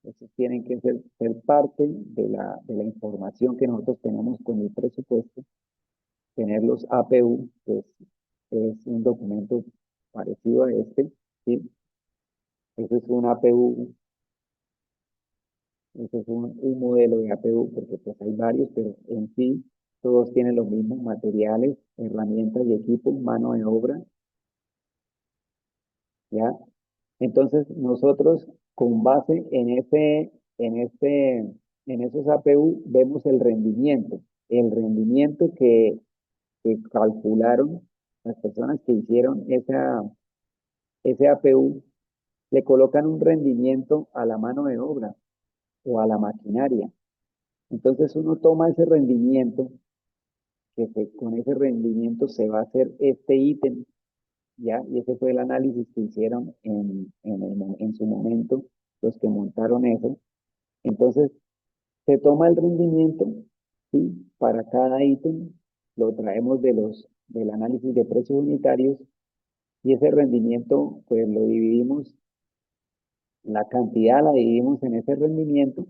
esos tienen que ser parte de la información que nosotros tenemos con el presupuesto, tener los APU, que es un documento parecido a este, ¿sí? Ese es un APU, ese es un modelo de APU, porque pues hay varios, pero en sí todos tienen los mismos materiales, herramientas y equipos, mano de obra, ¿ya? Entonces, nosotros con base en esos APU vemos el rendimiento que calcularon las personas que hicieron ese APU, le colocan un rendimiento a la mano de obra o a la maquinaria. Entonces, uno toma ese rendimiento, con ese rendimiento se va a hacer este ítem, ¿ya? Y ese fue el análisis que hicieron en su momento los que montaron eso. Entonces, se toma el rendimiento, ¿sí? Para cada ítem, lo traemos del análisis de precios unitarios y ese rendimiento, pues lo dividimos, la cantidad la dividimos en ese rendimiento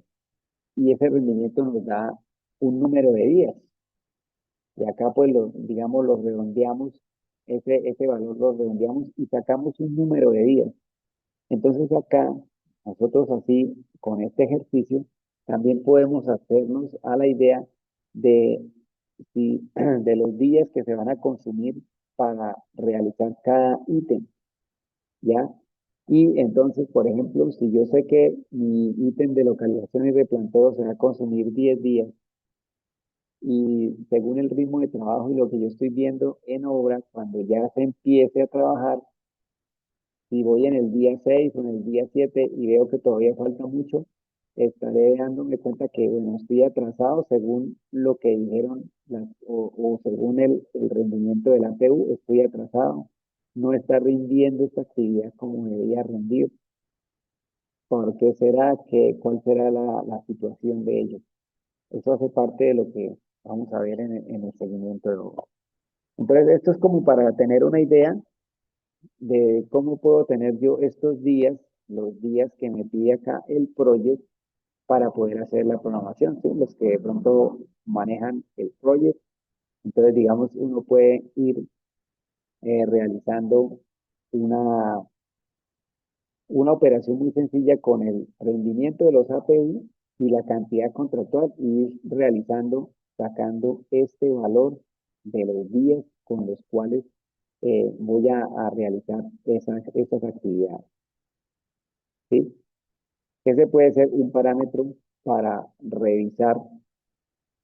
y ese rendimiento nos da un número de días. Y acá, pues, digamos, lo redondeamos, ese valor lo redondeamos y sacamos un número de días. Entonces acá, nosotros así, con este ejercicio, también podemos hacernos a la idea de, de los días que se van a consumir para realizar cada ítem, ¿ya? Y entonces, por ejemplo, si yo sé que mi ítem de localización y replanteo se va a consumir 10 días, y según el ritmo de trabajo y lo que yo estoy viendo en obra, cuando ya se empiece a trabajar, si voy en el día 6 o en el día 7 y veo que todavía falta mucho, estaré dándome cuenta que, bueno, estoy atrasado según lo que dijeron o según el rendimiento del APU, estoy atrasado. No está rindiendo esta actividad como debería rendir. ¿Por qué será? ¿Cuál será la situación de ellos? Eso hace parte de lo que vamos a ver en el seguimiento de obra. Entonces, esto es como para tener una idea de cómo puedo tener yo estos días, los días que me pide acá el project para poder hacer la programación, ¿sí? Los que de pronto manejan el project. Entonces, digamos, uno puede ir realizando una, una operación muy sencilla con el rendimiento de los API y la cantidad contractual y ir realizando, sacando este valor de los días con los cuales voy a realizar esas actividades, ¿sí? Ese puede ser un parámetro para revisar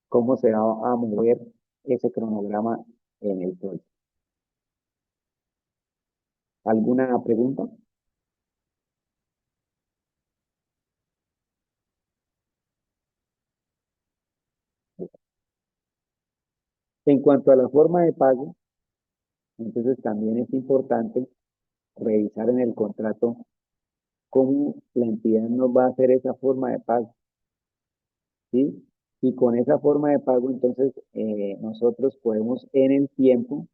cómo se va a mover ese cronograma en el proyecto. ¿Alguna pregunta? En cuanto a la forma de pago, entonces también es importante revisar en el contrato cómo la entidad nos va a hacer esa forma de pago, ¿sí? Y con esa forma de pago, entonces, nosotros podemos en el tiempo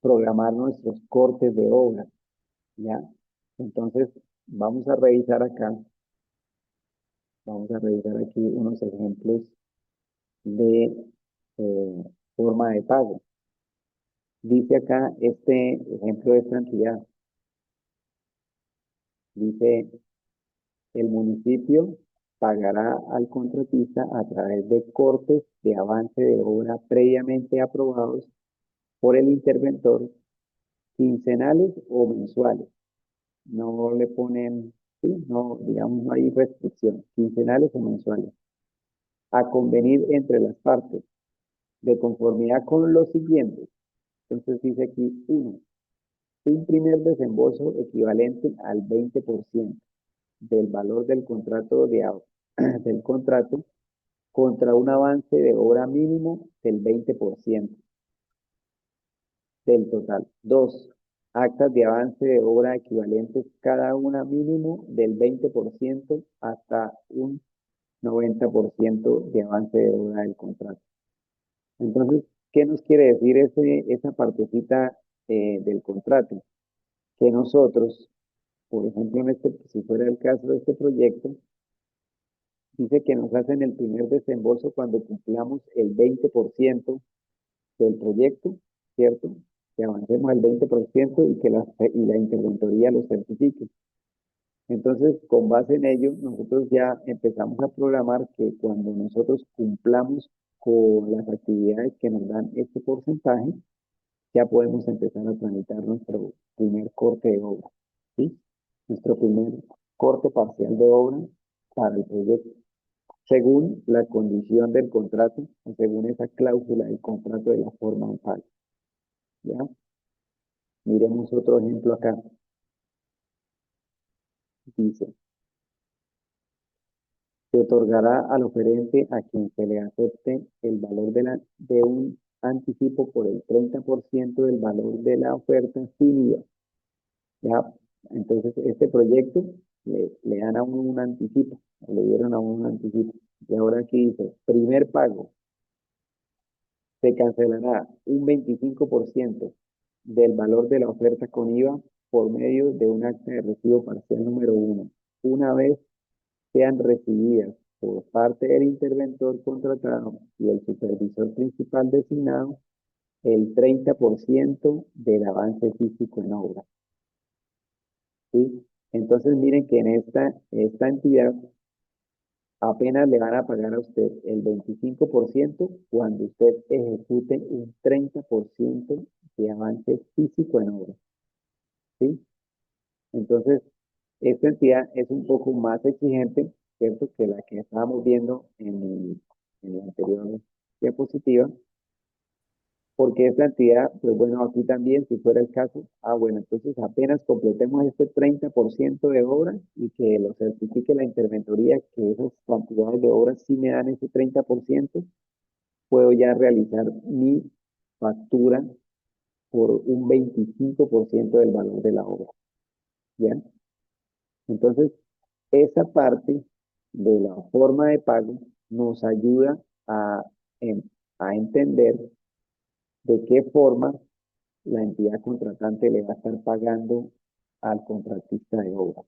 programar nuestros cortes de obra, ¿ya? Entonces, vamos a revisar acá, vamos a revisar aquí unos ejemplos de eh, forma de pago. Dice acá este ejemplo de esta entidad, dice el municipio pagará al contratista a través de cortes de avance de obra previamente aprobados por el interventor, quincenales o mensuales. No le ponen, sí, no, digamos, no hay restricción, quincenales o mensuales, a convenir entre las partes, de conformidad con los siguientes. Entonces dice aquí, uno, un primer desembolso equivalente al 20% del valor del contrato del contrato contra un avance de obra mínimo del 20% del total. Dos, actas de avance de obra equivalentes cada una mínimo del 20% hasta un 90% de avance de obra del contrato. Entonces, ¿qué nos quiere decir esa partecita del contrato? Que nosotros, por ejemplo, si fuera el caso de este proyecto, dice que nos hacen el primer desembolso cuando cumplamos el 20% del proyecto, ¿cierto? Que avancemos el 20% y que la interventoría lo certifique. Entonces, con base en ello, nosotros ya empezamos a programar que cuando nosotros cumplamos con las actividades que nos dan este porcentaje, ya podemos empezar a tramitar nuestro primer corte de obra, ¿sí? Nuestro primer corte parcial de obra para el proyecto, según la condición del contrato o según esa cláusula del contrato de la forma de pago, ¿ya? Miremos otro ejemplo acá. Dice, se otorgará al oferente a quien se le acepte el valor de un anticipo por el 30% del valor de la oferta sin IVA. ¿Ya? Entonces, este proyecto le dan a uno un anticipo, le dieron a uno un anticipo. Y ahora aquí dice, primer pago, se cancelará un 25% del valor de la oferta con IVA por medio de un acta de recibo parcial número 1, una vez sean recibidas por parte del interventor contratado y el supervisor principal designado el 30% del avance físico en obra, ¿sí? Entonces miren que en esta entidad apenas le van a pagar a usted el 25% cuando usted ejecute un 30% de avance físico en obra, ¿sí? Entonces, esta entidad es un poco más exigente, ¿cierto?, que la que estábamos viendo en la anterior diapositiva, porque esta entidad, pues bueno, aquí también, si fuera el caso, bueno, entonces apenas completemos este 30% de obra y que lo certifique la interventoría, que esas cantidades de obras sí me dan ese 30%, puedo ya realizar mi factura por un 25% del valor de la obra, ¿ya? Entonces, esa parte de la forma de pago nos ayuda en- a entender de qué forma la entidad contratante le va a estar pagando al contratista de obra.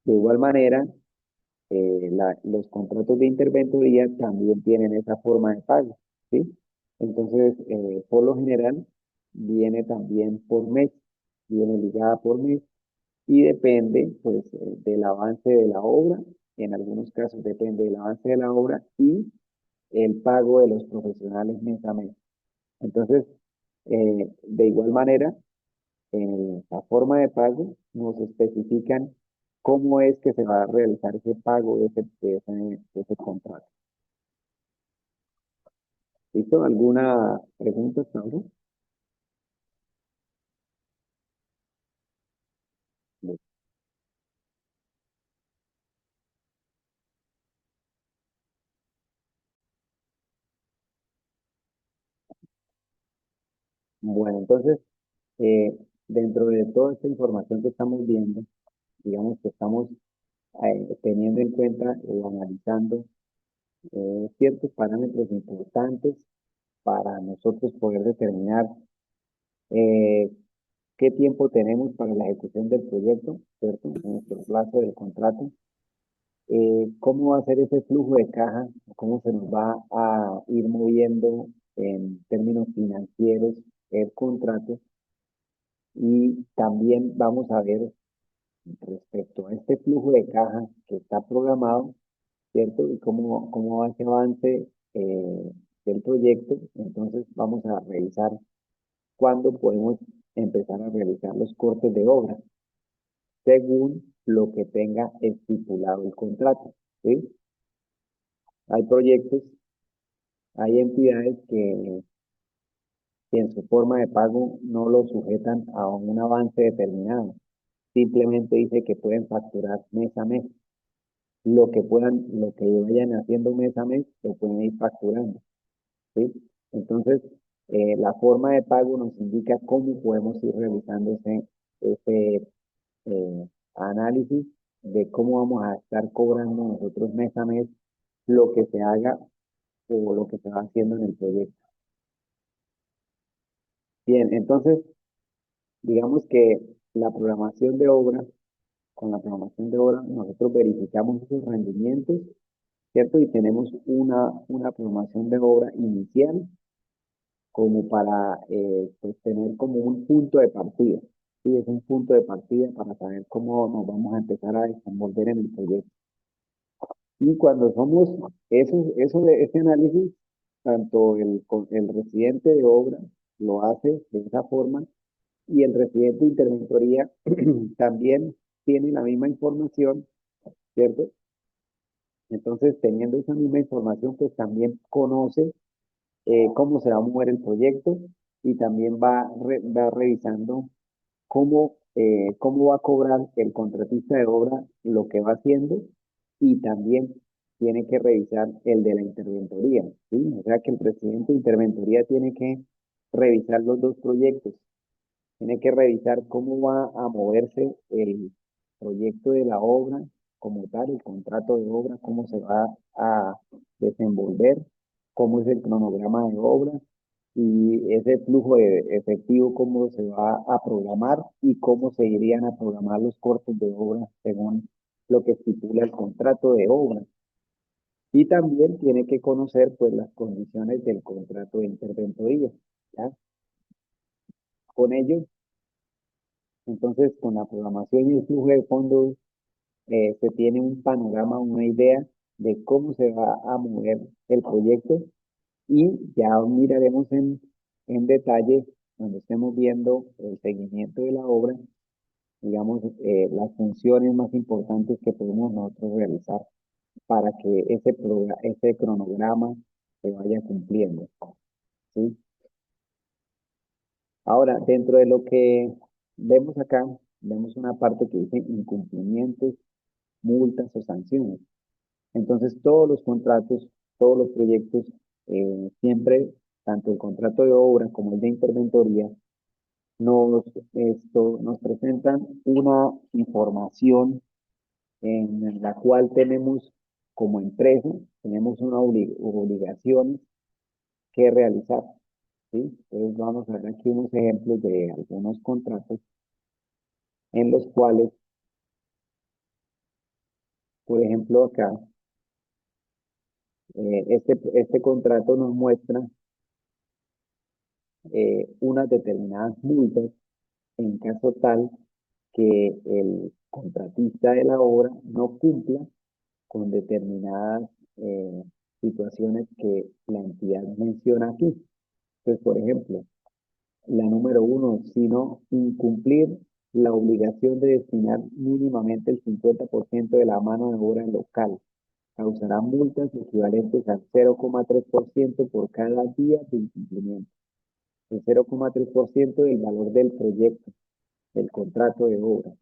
De igual manera, los contratos de interventoría también tienen esa forma de pago, ¿sí? Entonces, por lo general, viene también por mes, viene ligada por mes y depende, pues, del avance de la obra. En algunos casos depende del avance de la obra y el pago de los profesionales mes a mes. Entonces, de igual manera, en la forma de pago nos especifican cómo es que se va a realizar ese pago de ese contrato. ¿Listo? ¿Alguna pregunta hasta ahora? Bueno, entonces, eh, dentro de toda esta información que estamos viendo, digamos que estamos teniendo en cuenta o analizando ciertos parámetros importantes para nosotros poder determinar eh, qué tiempo tenemos para la ejecución del proyecto, ¿cierto? Nuestro plazo del contrato, cómo va a ser ese flujo de caja, cómo se nos va a ir moviendo en términos financieros el contrato y también vamos a ver respecto a este flujo de caja que está programado, ¿cierto? Y cómo va ese avance del proyecto. Entonces vamos a revisar cuándo podemos empezar a realizar los cortes de obra, según lo que tenga estipulado el contrato, ¿sí? Hay proyectos, hay entidades que en su forma de pago no lo sujetan a un avance determinado. Simplemente dice que pueden facturar mes a mes. Lo que vayan haciendo mes a mes, lo pueden ir facturando, ¿sí? Entonces, La forma de pago nos indica cómo podemos ir realizando ese análisis de cómo vamos a estar cobrando nosotros mes a mes lo que se haga o lo que se va haciendo en el proyecto. Bien, entonces, digamos que la programación de obra, con la programación de obra, nosotros verificamos esos rendimientos, ¿cierto? Y tenemos una programación de obra inicial como para pues tener como un punto de partida. Sí, es un punto de partida para saber cómo nos vamos a empezar a desenvolver en el proyecto. Y cuando somos ese análisis, tanto el residente de obra lo hace de esa forma y el residente de interventoría también tiene la misma información, ¿cierto? Entonces, teniendo esa misma información, pues también conoce cómo se va a mover el proyecto y también va revisando cómo va a cobrar el contratista de obra lo que va haciendo y también tiene que revisar el de la interventoría, ¿sí? O sea que el presidente de interventoría tiene que revisar los dos proyectos, tiene que revisar cómo va a moverse el proyecto de la obra como tal, el contrato de obra, cómo se va a desenvolver, cómo es el cronograma de obra y ese flujo de efectivo, cómo se va a programar y cómo se irían a programar los cortes de obra según lo que estipula el contrato de obra. Y también tiene que conocer pues las condiciones del contrato de interventoría, ¿ya? Con ello, entonces con la programación y el flujo de fondos se tiene un panorama, una idea de cómo se va a mover el proyecto y ya miraremos en detalle cuando estemos viendo el seguimiento de la obra, digamos, las funciones más importantes que podemos nosotros realizar para que ese cronograma se vaya cumpliendo, ¿sí? Ahora, dentro de lo que vemos acá, vemos una parte que dice incumplimientos, multas o sanciones. Entonces, todos los contratos, todos los proyectos, siempre, tanto el contrato de obra como el de interventoría, nos presentan una información en la cual tenemos como empresa, tenemos una obligación que realizar, ¿sí? Entonces vamos a ver aquí unos ejemplos de algunos contratos en los cuales, por ejemplo, acá, este contrato nos muestra unas determinadas multas en caso tal que el contratista de la obra no cumpla con determinadas situaciones que la entidad menciona aquí. Entonces, por ejemplo, la número uno, sino incumplir la obligación de destinar mínimamente el 50% de la mano de obra local. Causará multas equivalentes al 0,3% por cada día de incumplimiento. El 0,3% del valor del proyecto, del contrato de obra,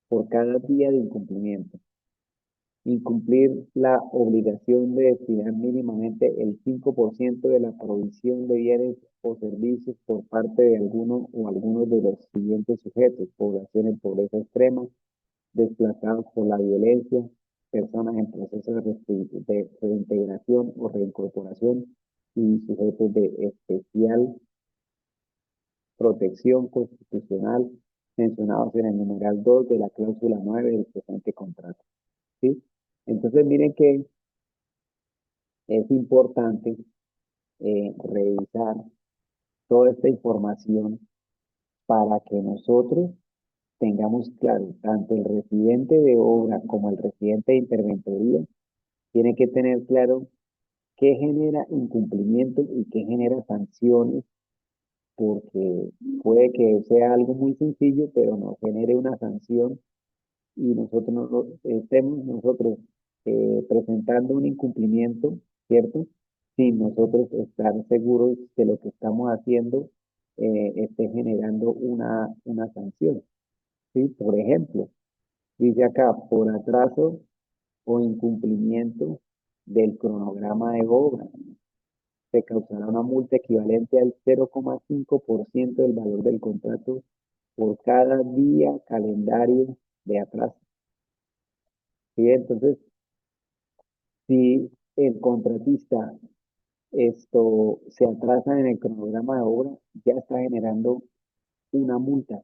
por cada día de incumplimiento. Incumplir la obligación de destinar mínimamente el 5% de la provisión de bienes o servicios por parte de alguno o algunos de los siguientes sujetos: población en pobreza extrema, desplazados por la violencia, personas en proceso de reintegración o reincorporación y sujetos de especial protección constitucional mencionados en el numeral 2 de la cláusula 9 del presente contrato, ¿sí? Entonces, miren que es importante revisar toda esta información para que nosotros tengamos claro, tanto el residente de obra como el residente de interventoría, tiene que tener claro qué genera incumplimiento y qué genera sanciones, porque puede que sea algo muy sencillo, pero nos genere una sanción y nosotros estemos nosotros presentando un incumplimiento, ¿cierto? Sin nosotros estar seguros que lo que estamos haciendo esté generando una sanción, ¿sí? Por ejemplo, dice acá, por atraso o incumplimiento del cronograma de obra. se causará una multa equivalente al 0,5% del valor del contrato por cada día calendario de atraso. ¿Sí? Entonces, si el contratista esto se atrasa en el cronograma de obra, ya está generando una multa,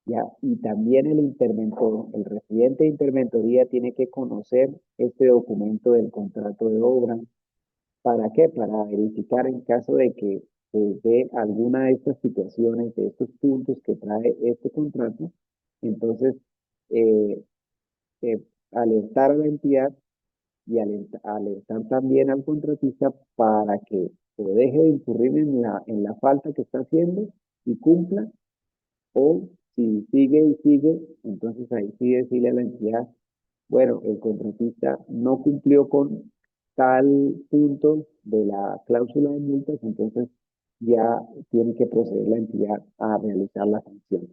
¿ya? Y también el interventor, el residente de interventoría tiene que conocer este documento del contrato de obra. ¿Para qué? Para verificar en caso de que se dé alguna de estas situaciones, de estos puntos que trae este contrato, entonces eh, alertar a la entidad y alertar también al contratista para que o deje de incurrir en la falta que está haciendo y cumpla, o si sigue y sigue, entonces ahí sí decirle a la entidad, bueno, el contratista no cumplió con tal punto de la cláusula de multas, entonces ya tiene que proceder la entidad a realizar la sanción.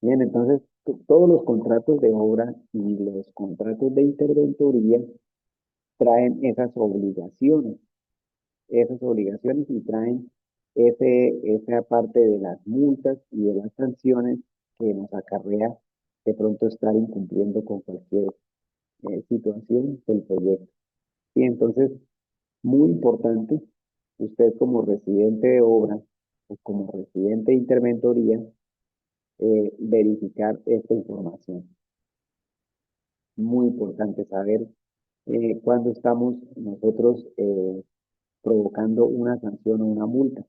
Bien, entonces todos los contratos de obra y los contratos de interventoría traen esas obligaciones y traen esa parte de las multas y de las sanciones que nos acarrea de pronto estar incumpliendo con cualquier situación del proyecto. Y entonces, muy importante, usted como residente de obra o como residente de interventoría, verificar esta información. Muy importante saber cuándo estamos nosotros provocando una sanción o una multa.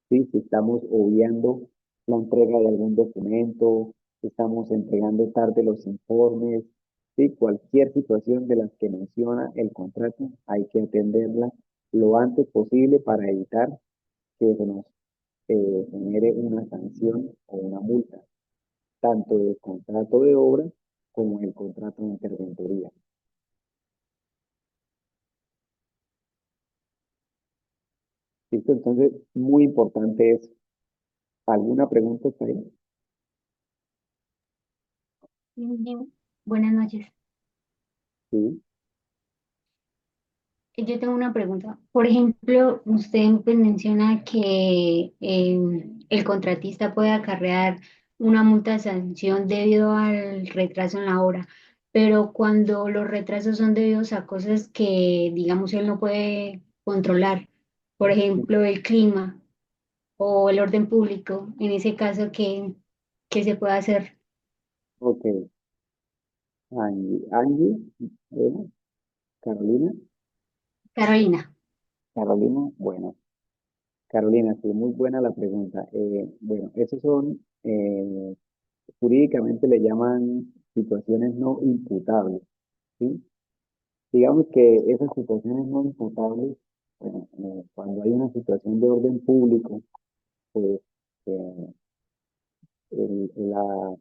¿Sí? Si estamos obviando la entrega de algún documento, si estamos entregando tarde los informes, ¿sí? Cualquier situación de las que menciona el contrato, hay que atenderla lo antes posible para evitar que se nos genere una sanción o una multa, tanto del contrato de obra como el contrato de interventoría. ¿Listo? Entonces, muy importante es, ¿alguna pregunta está ahí? Bien, buenas noches. Sí. Yo tengo una pregunta. Por ejemplo, usted pues, menciona que el contratista puede acarrear una multa de sanción debido al retraso en la obra, pero cuando los retrasos son debidos a cosas que, digamos, él no puede controlar, por ejemplo, el clima o el orden público, en ese caso, ¿qué se puede hacer? Ok. Angie, Carolina. Carolina. Carolina, bueno, Carolina, sí, muy buena la pregunta. Bueno, esos son, jurídicamente le llaman situaciones no imputables, ¿sí? Digamos que esas situaciones no imputables, bueno, cuando hay una situación de orden público, pues eh, la,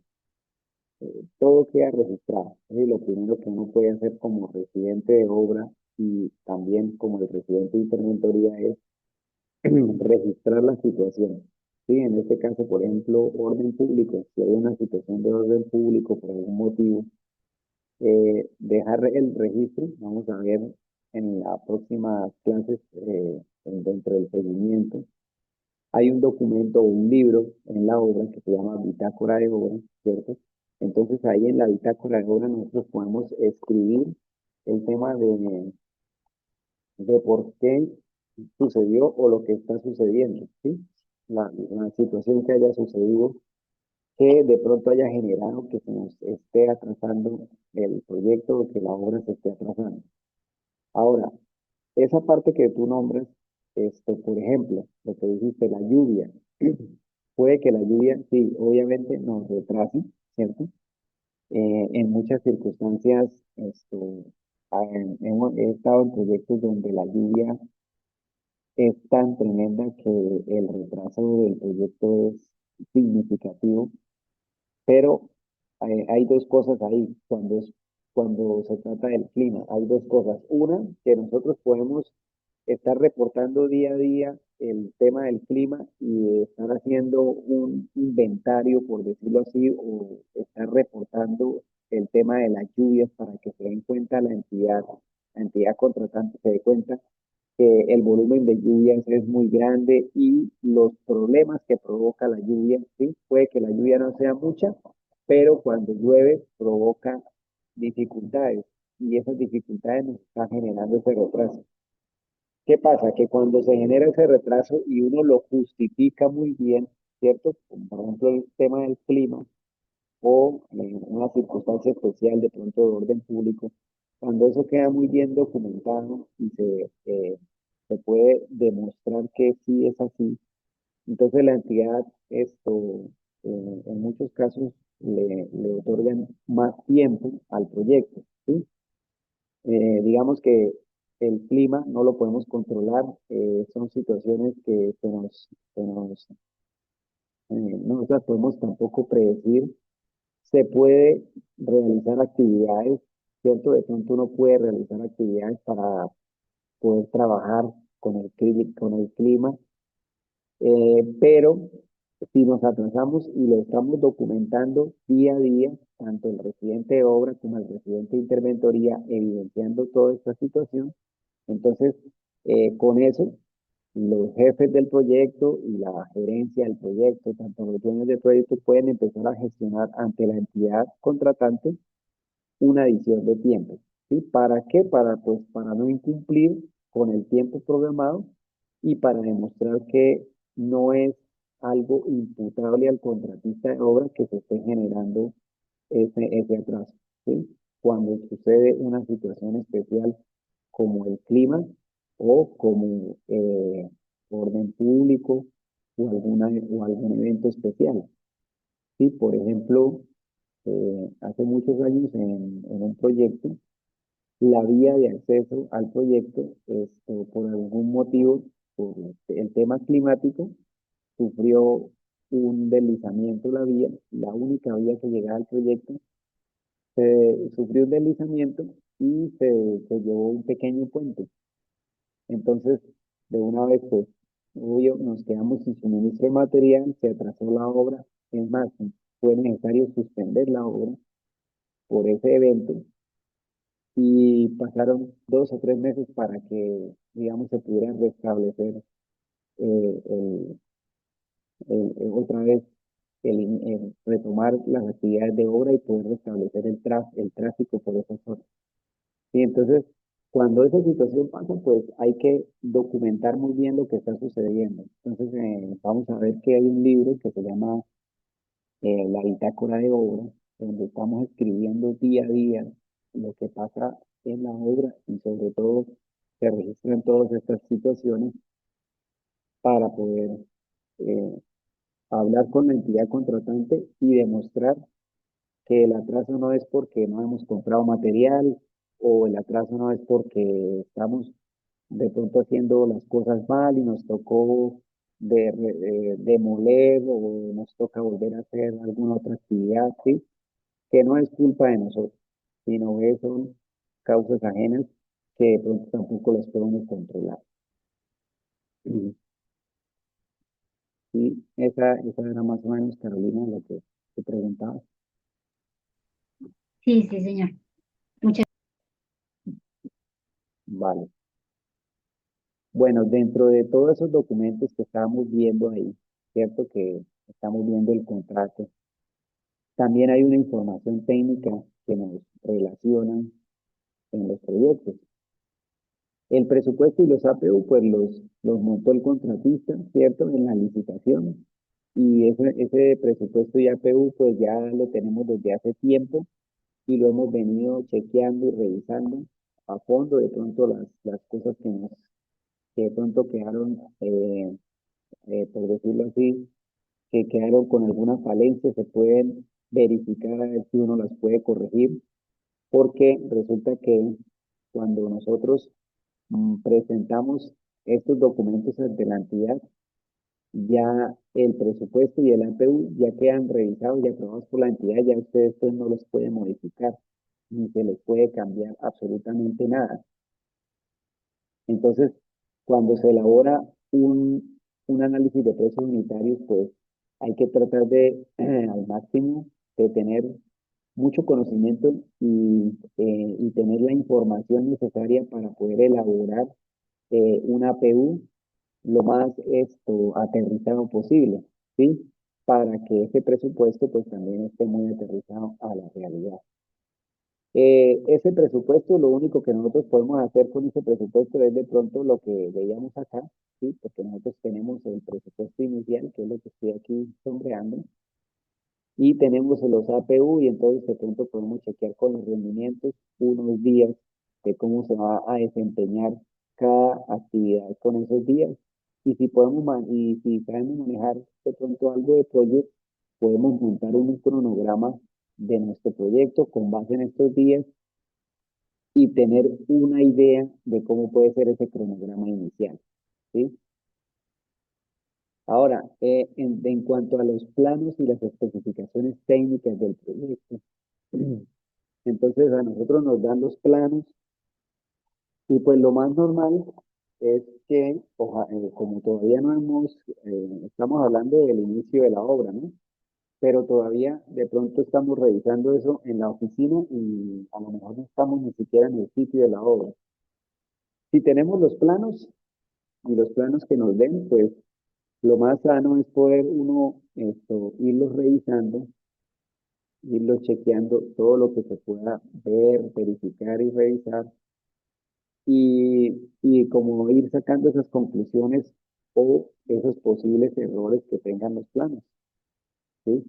todo queda registrado. ¿Sí? Lo primero que uno puede hacer como residente de obra y también como el residente de interventoría es registrar la situación. Sí, en este caso, por ejemplo, orden público, si hay una situación de orden público por algún motivo, dejar el registro, vamos a ver en las próximas clases dentro del seguimiento, hay un documento o un libro en la obra que se llama bitácora de obra, ¿cierto? Entonces ahí en la bitácora de obra nosotros podemos escribir el tema de por qué sucedió o lo que está sucediendo, ¿sí? La situación que haya sucedido que de pronto haya generado que se nos esté atrasando el proyecto o que la obra se esté atrasando. Ahora, esa parte que tú nombras, por ejemplo, lo que dijiste, la lluvia, puede que la lluvia, sí, obviamente nos retrase, ¿cierto? En muchas circunstancias, he estado en proyectos donde la lluvia es tan tremenda que el retraso del proyecto es significativo, pero hay dos cosas ahí cuando se trata del clima. Hay dos cosas. Una, que nosotros podemos estar reportando día a día el tema del clima y estar haciendo un inventario, por decirlo así, o estar reportando el tema de las lluvias para que se den cuenta la entidad la entidad contratante se dé cuenta que el volumen de lluvias es muy grande y los problemas que provoca la lluvia, ¿sí? Puede que la lluvia no sea mucha, pero cuando llueve provoca dificultades y esas dificultades nos están generando ese retraso. ¿Qué pasa? Que cuando se genera ese retraso y uno lo justifica muy bien, ¿cierto? Como por ejemplo el tema del clima o una circunstancia especial de pronto de orden público, cuando eso queda muy bien documentado y se puede demostrar que sí es así, entonces la entidad en muchos casos le otorgan más tiempo al proyecto, ¿sí? Digamos que el clima no lo podemos controlar, son situaciones que no las podemos tampoco predecir. Se puede realizar actividades, ¿cierto? De pronto uno puede realizar actividades para poder trabajar con el clima, pero si nos atrasamos y lo estamos documentando día a día, tanto el residente de obra como el residente de interventoría, evidenciando toda esta situación, entonces con eso los jefes del proyecto y la gerencia del proyecto, tanto los dueños del proyecto, pueden empezar a gestionar ante la entidad contratante una adición de tiempo. ¿Sí? ¿Para qué? Para no incumplir con el tiempo programado y para demostrar que no es algo imputable al contratista de obra que se esté generando ese atraso. ¿Sí? Cuando sucede una situación especial como el clima o como orden público o algún evento especial. ¿Sí? Por ejemplo, hace muchos años en un proyecto, la vía de acceso al proyecto, por algún motivo, por el tema climático, sufrió un deslizamiento la vía, la única vía que llegaba al proyecto, sufrió un deslizamiento y se llevó un pequeño puente. Entonces, de una vez, pues, obvio, nos quedamos sin suministro de material, se atrasó la obra, es más, fue necesario suspender la obra por ese evento y pasaron 2 o 3 meses para que, digamos, se pudiera restablecer el, otra vez, retomar las actividades de obra y poder restablecer el tráfico por esa zona. Y entonces, cuando esa situación pasa, pues hay que documentar muy bien lo que está sucediendo. Entonces, vamos a ver que hay un libro que se llama La bitácora de obra, donde estamos escribiendo día a día lo que pasa en la obra y sobre todo se registran todas estas situaciones para poder eh, hablar con la entidad contratante y demostrar que el atraso no es porque no hemos comprado material o el atraso no es porque estamos de pronto haciendo las cosas mal y nos tocó demoler o nos toca volver a hacer alguna otra actividad, ¿sí? Que no es culpa de nosotros, sino que son causas ajenas que de pronto tampoco las podemos controlar. Y esa era más o menos, Carolina, lo que te preguntaba. Sí, sí, señor. Muchas Vale. Bueno, dentro de todos esos documentos que estábamos viendo ahí, cierto que estamos viendo el contrato, también hay una información técnica que nos relaciona en los proyectos. El presupuesto y los APU, pues los montó el contratista, ¿cierto? En la licitación. Y ese presupuesto y APU, pues ya lo tenemos desde hace tiempo y lo hemos venido chequeando y revisando a fondo de pronto las cosas que de pronto quedaron, por decirlo así, que quedaron con alguna falencia, se pueden verificar a ver si uno las puede corregir, porque resulta que cuando nosotros presentamos estos documentos ante la entidad, ya el presupuesto y el APU ya quedan revisados y aprobados por la entidad, ya ustedes pues no los pueden modificar, ni se les puede cambiar absolutamente nada. Entonces, cuando se elabora un análisis de precios unitarios, pues hay que tratar de al máximo de tener mucho conocimiento y tener la información necesaria para poder elaborar una APU lo más aterrizado posible, ¿sí? Para que ese presupuesto pues también esté muy aterrizado a la realidad. Ese presupuesto, lo único que nosotros podemos hacer con ese presupuesto es de pronto lo que veíamos acá, ¿sí? Porque nosotros tenemos el presupuesto inicial, que es lo que estoy aquí sombreando, y tenemos los APU y entonces de pronto podemos chequear con los rendimientos unos días de cómo se va a desempeñar cada actividad con esos días. Y si y si sabemos manejar de pronto algo de proyecto, podemos montar un cronograma de nuestro proyecto con base en estos días y tener una idea de cómo puede ser ese cronograma inicial, ¿sí? Ahora, en cuanto a los planos y las especificaciones técnicas del proyecto, entonces a nosotros nos dan los planos y pues lo más normal es que, como todavía no estamos hablando del inicio de la obra, ¿no? Pero todavía de pronto estamos revisando eso en la oficina y a lo mejor no estamos ni siquiera en el sitio de la obra. Si tenemos los planos y los planos que nos den, pues lo más sano es poder uno irlos revisando, irlos chequeando todo lo que se pueda ver, verificar y revisar y como ir sacando esas conclusiones o esos posibles errores que tengan los planos, ¿sí?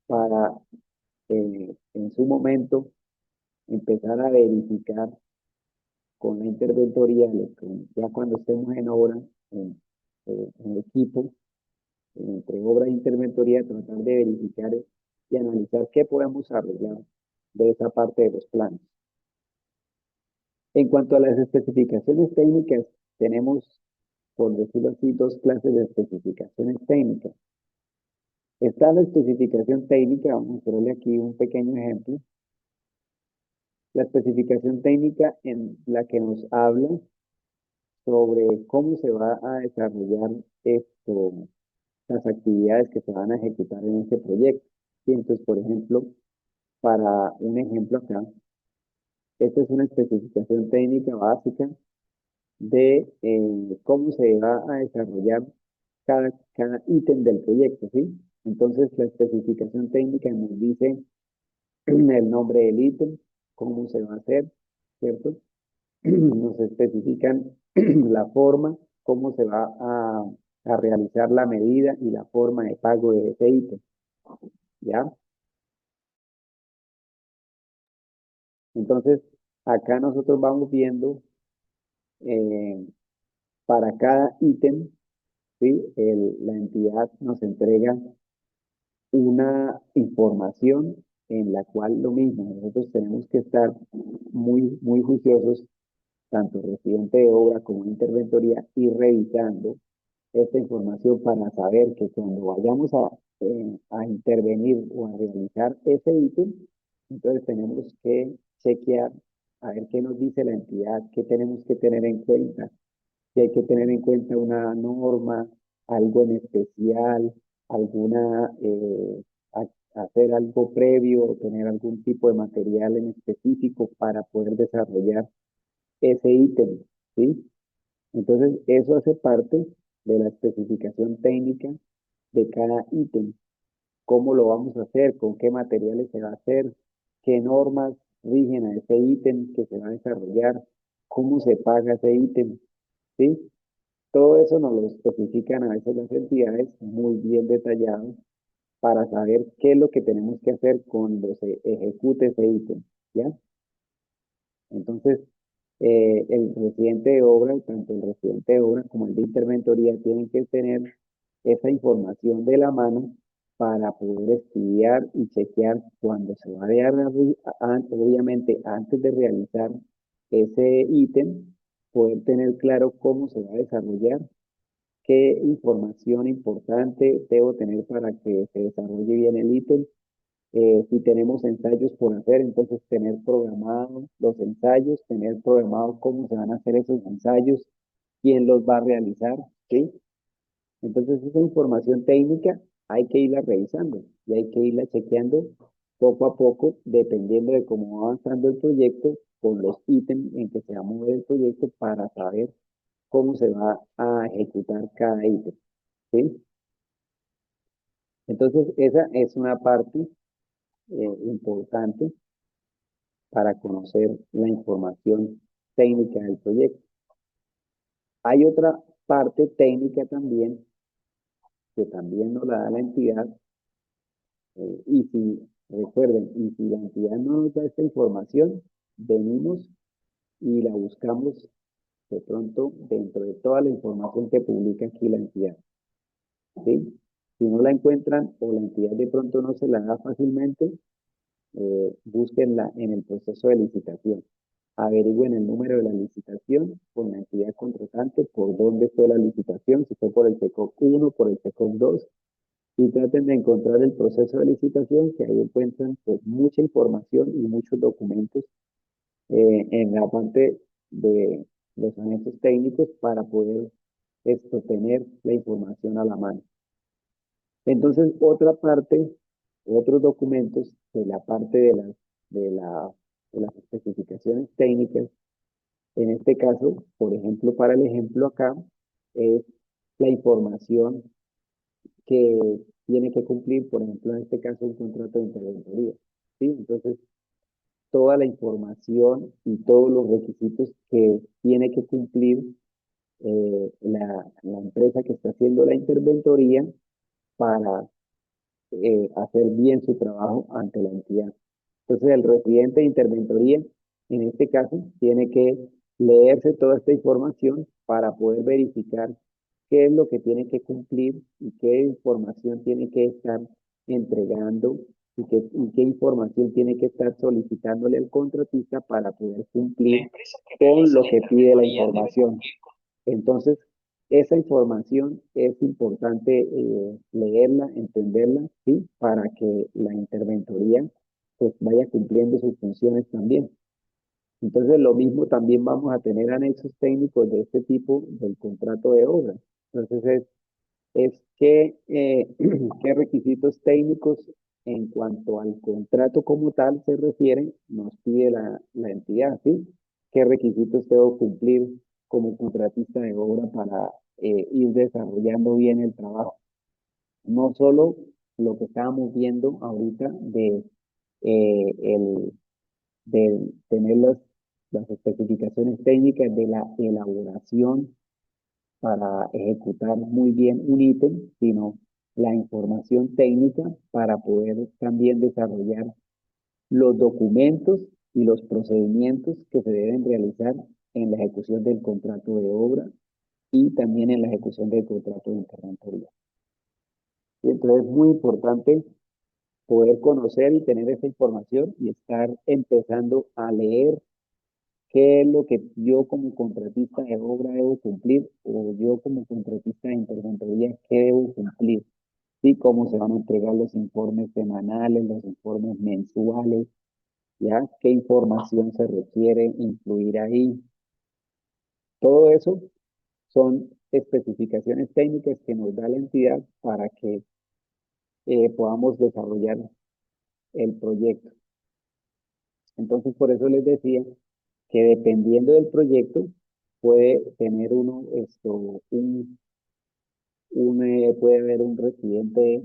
Para en su momento empezar a verificar con la interventoría, ya cuando estemos en obra, en equipo, entre obra e interventoría, tratar de verificar y analizar qué podemos arreglar de esa parte de los planos. En cuanto a las especificaciones técnicas, tenemos, por decirlo así, dos clases de especificaciones técnicas. Está la especificación técnica, vamos a hacerle aquí un pequeño ejemplo. La especificación técnica en la que nos habla sobre cómo se va a desarrollar las actividades que se van a ejecutar en este proyecto. Y entonces, por ejemplo, para un ejemplo acá, esta es una especificación técnica básica de cómo se va a desarrollar cada ítem del proyecto, ¿sí? Entonces, la especificación técnica nos dice el nombre del ítem, cómo se va a hacer, ¿cierto? Nos especifican la forma, cómo se va a realizar la medida y la forma de pago de ese ítem, ¿ya? Entonces, acá nosotros vamos viendo eh, para cada ítem, ¿sí? La entidad nos entrega una información en la cual lo mismo, nosotros tenemos que estar muy juiciosos, tanto residente de obra como interventoría, y revisando esta información para saber que cuando vayamos a intervenir o a realizar ese ítem, entonces tenemos que chequear a ver qué nos dice la entidad, qué tenemos que tener en cuenta, si hay que tener en cuenta una norma, algo en especial, hacer algo previo, tener algún tipo de material en específico para poder desarrollar ese ítem, ¿sí? Entonces, eso hace parte de la especificación técnica de cada ítem. ¿Cómo lo vamos a hacer? ¿Con qué materiales se va a hacer? ¿Qué normas rigen a ese ítem que se va a desarrollar? ¿Cómo se paga ese ítem? ¿Sí? Todo eso nos lo especifican a veces las entidades muy bien detallado para saber qué es lo que tenemos que hacer cuando se ejecute ese ítem, ¿ya? Entonces, el residente de obra, tanto el residente de obra como el de interventoría, tienen que tener esa información de la mano para poder estudiar y chequear cuando se va obviamente antes de realizar ese ítem, poder tener claro cómo se va a desarrollar, qué información importante debo tener para que se desarrolle bien el ítem. Si tenemos ensayos por hacer, entonces tener programados los ensayos, tener programado cómo se van a hacer esos ensayos, quién los va a realizar, ¿sí? Entonces esa información técnica hay que irla revisando y hay que irla chequeando poco a poco, dependiendo de cómo va avanzando el proyecto, con los ítems en que se va a mover el proyecto para saber cómo se va a ejecutar cada ítem, ¿sí? Entonces, esa es una parte importante para conocer la información técnica del proyecto. Hay otra parte técnica también, que también nos la da la entidad, y si, recuerden, y si la entidad no nos da esta información, venimos y la buscamos de pronto dentro de toda la información que publica aquí la entidad, ¿sí? Si no la encuentran o la entidad de pronto no se la da fácilmente, búsquenla en el proceso de licitación. Averigüen el número de la licitación con la entidad contratante, por dónde fue la licitación, si fue por el TECOC 1, por el TECOC 2, y traten de encontrar el proceso de licitación, que ahí encuentran pues, mucha información y muchos documentos en la parte de los anexos técnicos para poder tener la información a la mano. Entonces, otra parte, otros documentos de la parte de las especificaciones técnicas, en este caso, por ejemplo, para el ejemplo acá, es la información que tiene que cumplir, por ejemplo, en este caso, un contrato de interventoría, ¿sí? Entonces, toda la información y todos los requisitos que tiene que cumplir la empresa que está haciendo la interventoría para hacer bien su trabajo ante la entidad. Entonces, el residente de interventoría, en este caso, tiene que leerse toda esta información para poder verificar qué es lo que tiene que cumplir y qué información tiene que estar entregando y qué información tiene que estar solicitándole al contratista para poder cumplir con lo que pide la información. Entonces, esa información es importante leerla, entenderla, ¿sí? Para que la interventoría pues vaya cumpliendo sus funciones también. Entonces, lo mismo también vamos a tener anexos técnicos de este tipo del contrato de obra. Entonces, es que, qué requisitos técnicos en cuanto al contrato como tal se refiere, nos pide la entidad, ¿sí? ¿Qué requisitos debo cumplir como contratista de obra para ir desarrollando bien el trabajo? No solo lo que estábamos viendo ahorita de tener las especificaciones técnicas de la elaboración para ejecutar muy bien un ítem, sino la información técnica para poder también desarrollar los documentos y los procedimientos que se deben realizar en la ejecución del contrato de obra y también en la ejecución del contrato de interventoría. Y entonces es muy importante poder conocer y tener esa información y estar empezando a leer qué es lo que yo como contratista de obra debo cumplir o yo como contratista de interventoría qué debo cumplir, y cómo se van a entregar los informes semanales, los informes mensuales, ya qué información se requiere incluir ahí. Todo eso son especificaciones técnicas que nos da la entidad para que podamos desarrollar el proyecto. Entonces, por eso les decía que dependiendo del proyecto, puede tener uno puede haber un residente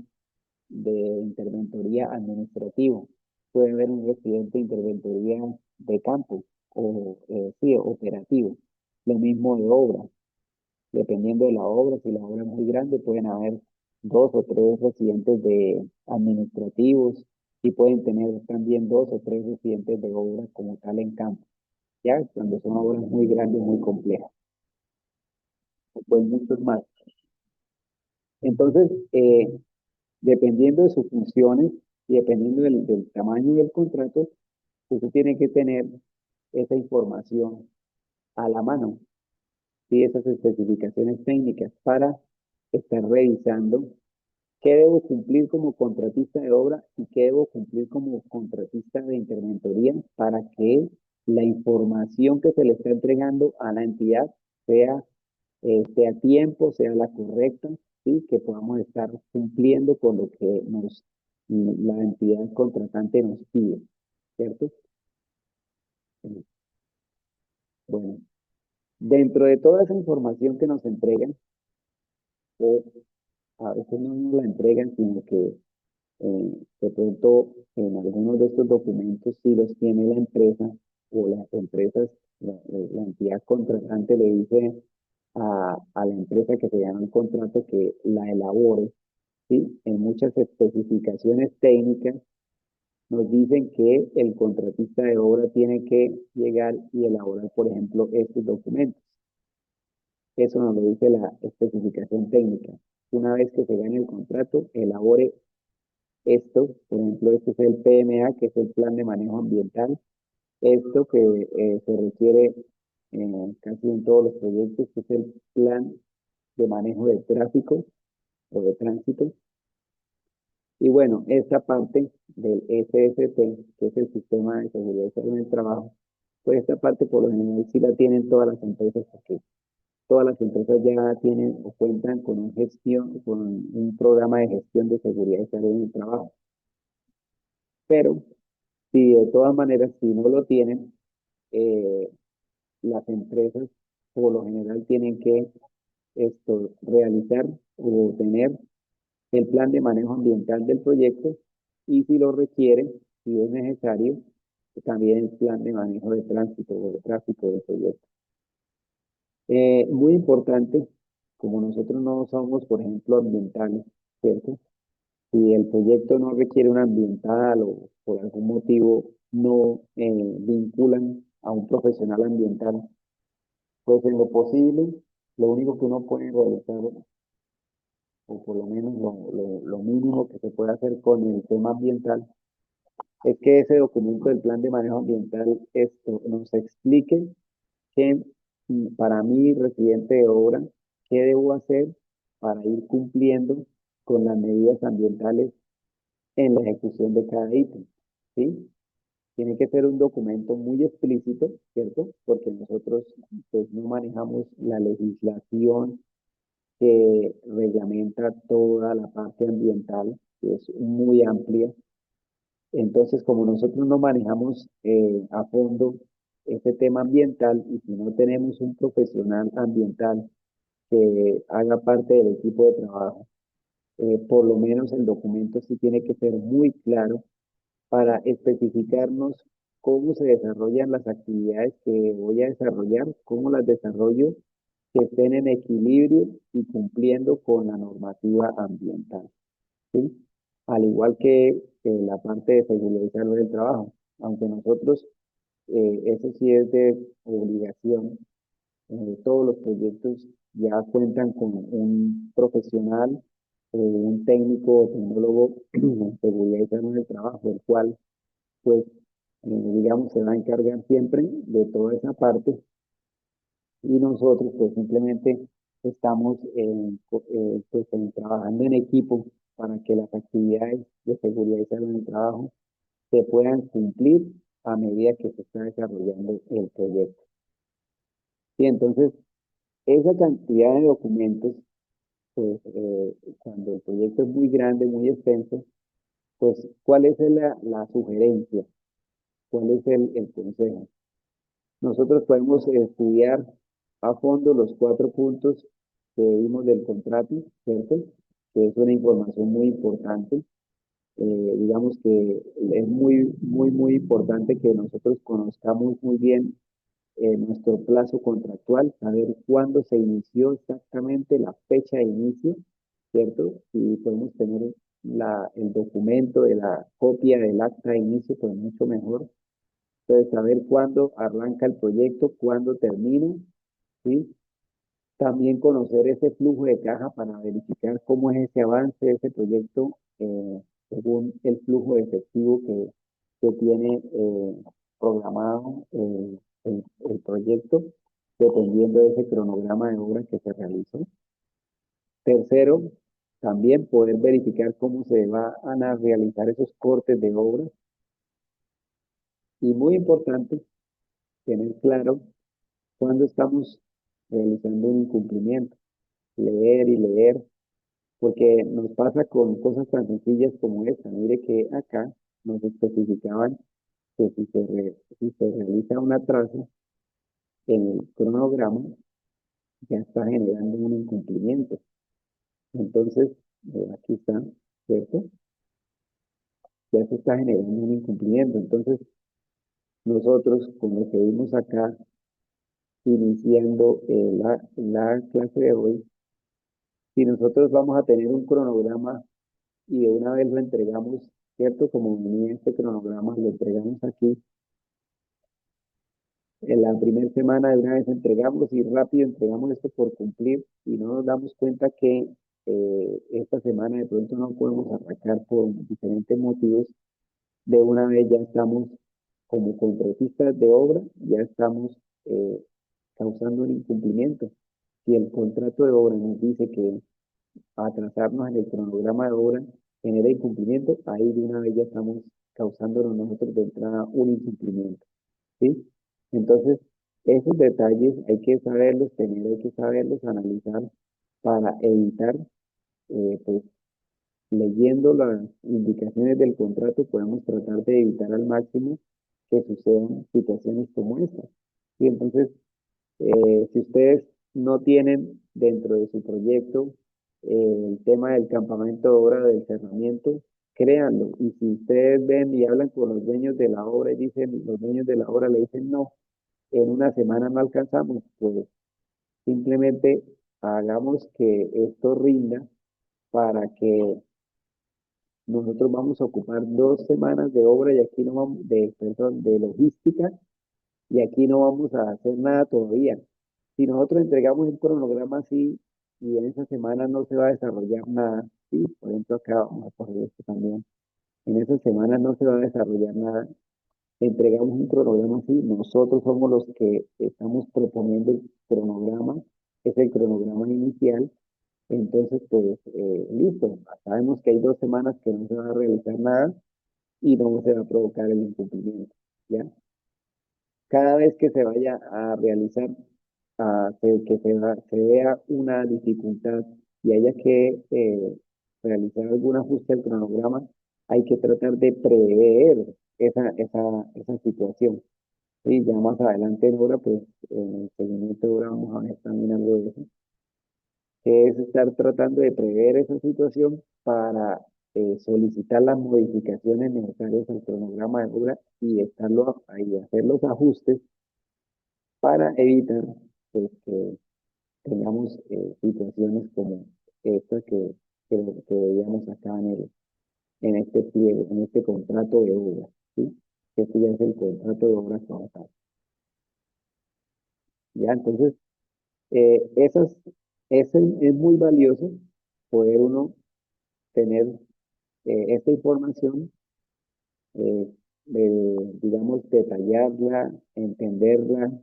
de interventoría administrativo, puede haber un residente de interventoría de campo o sí, operativo. Lo mismo de obra, dependiendo de la obra, si la obra es muy grande, pueden haber 2 o 3 residentes de administrativos y pueden tener también 2 o 3 residentes de obra como tal en campo, ya cuando son obras muy grandes, muy complejas, pues muchos más. Entonces, dependiendo de sus funciones y dependiendo del tamaño del contrato, usted tiene que tener esa información a la mano y esas especificaciones técnicas para estar revisando qué debo cumplir como contratista de obra y qué debo cumplir como contratista de interventoría para que la información que se le está entregando a la entidad sea a tiempo, sea la correcta, ¿sí? Que podamos estar cumpliendo con lo que nos la entidad contratante nos pide, ¿cierto? Bueno, dentro de toda esa información que nos entregan, o a veces no nos la entregan, sino que de pronto en algunos de estos documentos sí los tiene la empresa o las empresas, la entidad contratante le dice a la empresa que se llama el contrato que la elabore, ¿sí? En muchas especificaciones técnicas nos dicen que el contratista de obra tiene que llegar y elaborar, por ejemplo, estos documentos. Eso nos lo dice la especificación técnica. Una vez que se gane el contrato, elabore esto, por ejemplo, este es el PMA, que es el Plan de Manejo Ambiental. Esto que se requiere casi en todos los proyectos, que es el Plan de Manejo de Tráfico o de Tránsito. Y bueno, esta parte del SST, que es el Sistema de Seguridad y Salud en el Trabajo, pues esta parte por lo general sí la tienen todas las empresas, porque todas las empresas ya tienen o cuentan con con un programa de gestión de seguridad y salud en el trabajo. Pero si de todas maneras, si no lo tienen, eh, las empresas por lo general tienen que realizar o tener el plan de manejo ambiental del proyecto y si lo requiere, si es necesario, también el plan de manejo de tránsito o de tráfico del proyecto. Muy importante, como nosotros no somos, por ejemplo, ambientales, ¿cierto? Si el proyecto no requiere un ambiental o por algún motivo no vinculan a un profesional ambiental, pues en lo posible, lo único que uno puede realizar, o por lo menos lo mínimo que se puede hacer con el tema ambiental, es que ese documento del plan de manejo ambiental esto nos explique que para mí, residente de obra, qué debo hacer para ir cumpliendo con las medidas ambientales en la ejecución de cada ítem, ¿sí? Tiene que ser un documento muy explícito, ¿cierto? Porque nosotros pues no manejamos la legislación que reglamenta toda la parte ambiental, que es muy amplia. Entonces, como nosotros no manejamos a fondo ese tema ambiental y si no tenemos un profesional ambiental que haga parte del equipo de trabajo, por lo menos el documento sí tiene que ser muy claro para especificarnos cómo se desarrollan las actividades que voy a desarrollar, cómo las desarrollo, que estén en equilibrio y cumpliendo con la normativa ambiental, ¿sí? Al igual que la parte de seguridad y salud del trabajo, aunque nosotros, eso sí es de obligación, todos los proyectos ya cuentan con un profesional, un técnico o tecnólogo en seguridad y salud del trabajo, el cual pues digamos, se va a encargar siempre de toda esa parte y nosotros pues simplemente estamos trabajando en equipo para que las actividades de seguridad y salud en el trabajo se puedan cumplir a medida que se está desarrollando el proyecto. Y entonces, esa cantidad de documentos, pues cuando el proyecto es muy grande, muy extenso, pues ¿cuál es la sugerencia? ¿Cuál es el consejo? Nosotros podemos estudiar a fondo los 4 puntos que vimos del contrato, ¿cierto? Que es una información muy importante. Digamos que es muy importante que nosotros conozcamos muy bien nuestro plazo contractual, saber cuándo se inició exactamente la fecha de inicio, ¿cierto? Si podemos tener el documento de la copia del acta de inicio, pues mucho mejor. Entonces, saber cuándo arranca el proyecto, cuándo termina, ¿sí? También conocer ese flujo de caja para verificar cómo es ese avance de ese proyecto según el flujo de efectivo que tiene programado el proyecto, dependiendo de ese cronograma de obra que se realizó. Tercero, también poder verificar cómo se van a realizar esos cortes de obra. Y muy importante, tener claro cuando estamos realizando un incumplimiento, leer y leer porque nos pasa con cosas tan sencillas como esta. Mire que acá nos especificaban que si se realiza una traza en el cronograma, ya está generando un incumplimiento. Entonces, aquí está, ¿cierto? Ya se está generando un incumplimiento. Entonces, nosotros, con lo que vimos acá, iniciando la clase de hoy, si nosotros vamos a tener un cronograma y de una vez lo entregamos, ¿cierto? Como venía este cronograma, lo entregamos aquí. En la primera semana de una vez entregamos y rápido entregamos esto por cumplir y no nos damos cuenta que esta semana de pronto no podemos arrancar por diferentes motivos. De una vez ya estamos como contratistas de obra, ya estamos causando un incumplimiento. Si el contrato de obra nos dice que atrasarnos en el cronograma de obra genera incumplimiento, ahí de una vez ya estamos causándonos nosotros de entrada un incumplimiento, ¿sí? Entonces, esos detalles hay que saberlos tener, hay que saberlos analizar para evitar, pues, leyendo las indicaciones del contrato, podemos tratar de evitar al máximo que sucedan situaciones como esta. Y entonces, si ustedes no tienen dentro de su proyecto el tema del campamento de obra del cerramiento, créanlo. Y si ustedes ven y hablan con los dueños de la obra y dicen, los dueños de la obra le dicen no, en una semana no alcanzamos, pues simplemente hagamos que esto rinda para que nosotros vamos a ocupar 2 semanas de obra y aquí no vamos, perdón, de logística y aquí no vamos a hacer nada todavía. Si nosotros entregamos un cronograma así y en esa semana no se va a desarrollar nada, sí, por ejemplo acá vamos a poner esto también, en esa semana no se va a desarrollar nada, entregamos un cronograma así, nosotros somos los que estamos proponiendo el cronograma, es el cronograma inicial, entonces pues listo, sabemos que hay 2 semanas que no se va a realizar nada y no se va a provocar el incumplimiento, ¿ya? Cada vez que se vaya a realizar, se vea una dificultad y haya que realizar algún ajuste al cronograma, hay que tratar de prever esa situación. Y ya más adelante en hora, pues en el seguimiento de hora vamos a ver también algo de eso, que es estar tratando de prever esa situación para solicitar las modificaciones necesarias al cronograma de obra y estarlo ahí, hacer los ajustes para evitar pues, que tengamos situaciones como esta que veíamos acá en este pliego, en este contrato de obra, ¿sí? Este ya es el contrato de obra como tal. Ya, entonces, esas, es muy valioso poder uno tener esta información, eh, digamos, detallarla, entenderla,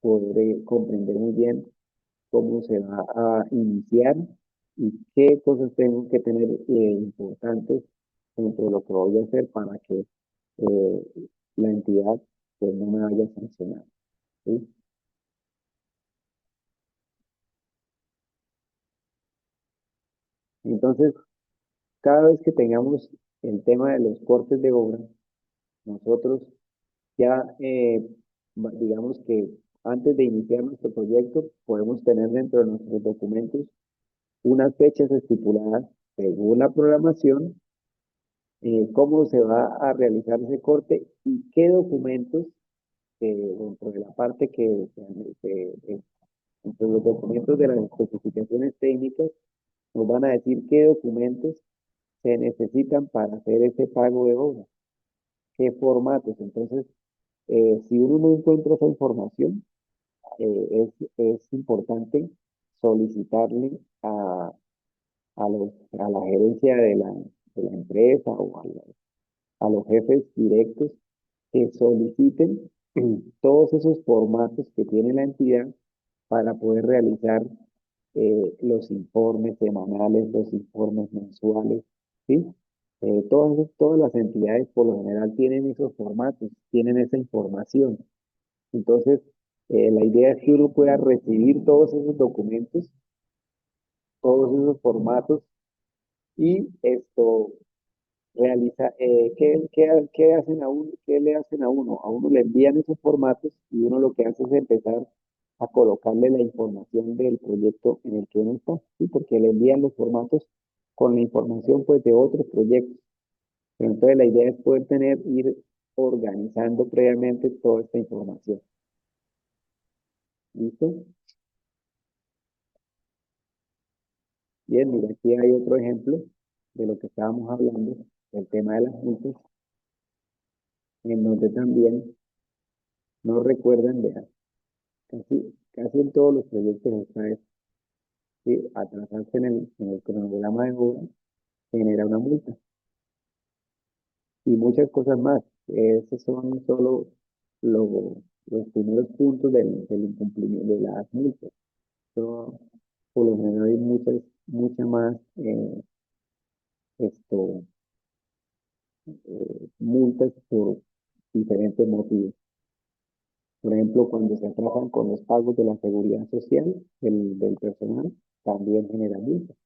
poder comprender muy bien cómo se va a iniciar y qué cosas tengo que tener importantes dentro de lo que voy a hacer para que la entidad pues, no me vaya a sancionar, ¿sí? Entonces, cada vez que tengamos el tema de los cortes de obra, nosotros ya, digamos que antes de iniciar nuestro proyecto, podemos tener dentro de nuestros documentos unas fechas estipuladas según la programación, cómo se va a realizar ese corte y qué documentos, dentro de la parte dentro de los documentos de las especificaciones técnicas, nos van a decir qué documentos se necesitan para hacer ese pago de obra, qué formatos. Entonces, si uno no encuentra esa información, es importante solicitarle a la gerencia de la empresa o a los jefes directos que soliciten todos esos formatos que tiene la entidad para poder realizar los informes semanales, los informes mensuales, ¿sí? Todas las entidades por lo general tienen esos formatos, tienen esa información. Entonces, la idea es que uno pueda recibir todos esos documentos, todos esos formatos Y esto realiza, ¿qué hacen a uno? ¿Qué le hacen a uno? A uno le envían esos formatos y uno lo que hace es empezar a colocarle la información del proyecto en el que uno está, ¿sí? Porque le envían los formatos con la información pues de otros proyectos. Pero entonces la idea es poder ir organizando previamente toda esta información. ¿Listo? Bien, mira, aquí hay otro ejemplo de lo que estábamos hablando, el tema de las multas, en donde también no recuerdan de casi en todos los proyectos está esto, ¿sí? Atrasarse en el cronograma de obra genera una multa y muchas cosas más. Esos son solo los primeros puntos del incumplimiento de las multas. Esto, por lo general hay muchas más esto, multas por diferentes motivos. Por ejemplo, cuando se atrasan con los pagos de la seguridad social del personal, también genera multas.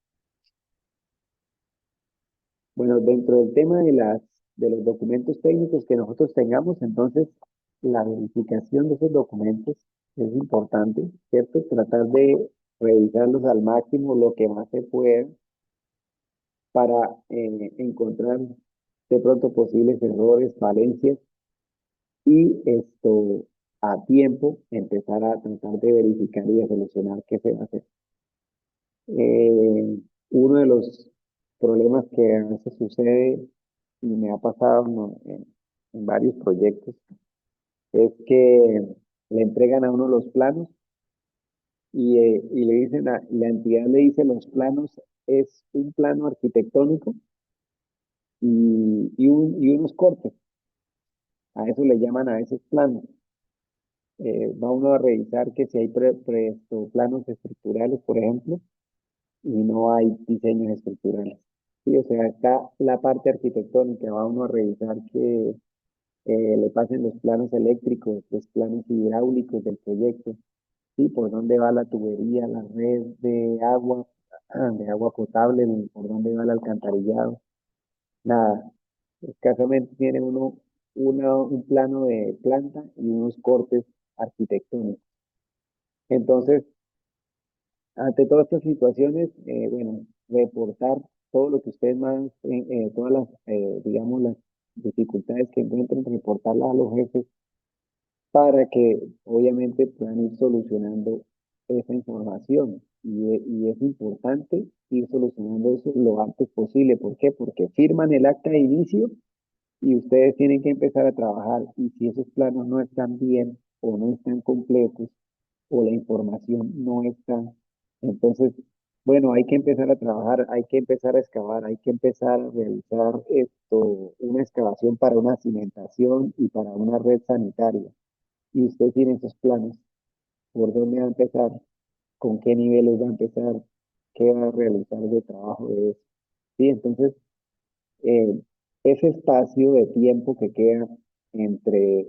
Bueno, dentro del tema de los documentos técnicos que nosotros tengamos, entonces la verificación de esos documentos es importante, ¿cierto? Tratar de revisarlos al máximo, lo que más se pueda, para encontrar de pronto posibles errores, falencias y esto a tiempo empezar a tratar de verificar y de solucionar qué se va a hacer. Uno de los problemas que a veces sucede y me ha pasado, ¿no?, en varios proyectos es que le entregan a uno los planos y le dicen la entidad le dice los planos es un plano arquitectónico y unos cortes. A eso le llaman a esos planos. Va uno a revisar que si hay planos estructurales, por ejemplo, y no hay diseños estructurales. Sí, o sea, está la parte arquitectónica, va uno a revisar que le pasen los planos eléctricos, los planos hidráulicos del proyecto, sí, por dónde va la tubería, la red de agua potable, por dónde va el alcantarillado. Nada, escasamente tiene uno un plano de planta y unos cortes arquitectónicos. Entonces, ante todas estas situaciones, bueno, reportar todo lo que ustedes más, todas las, digamos, las dificultades que encuentren, reportarlas a los jefes para que obviamente puedan ir solucionando esa información. Y es importante ir solucionando eso lo antes posible. ¿Por qué? Porque firman el acta de inicio y ustedes tienen que empezar a trabajar. Y si esos planos no están bien o no están completos o la información no está, entonces, bueno, hay que empezar a trabajar, hay que empezar a excavar, hay que empezar a realizar una excavación para una cimentación y para una red sanitaria. Y usted tiene esos planos, ¿por dónde va a empezar? ¿Con qué niveles va a empezar? ¿Qué va a realizar de trabajo de eso? Sí, entonces eh, ese espacio de tiempo que queda entre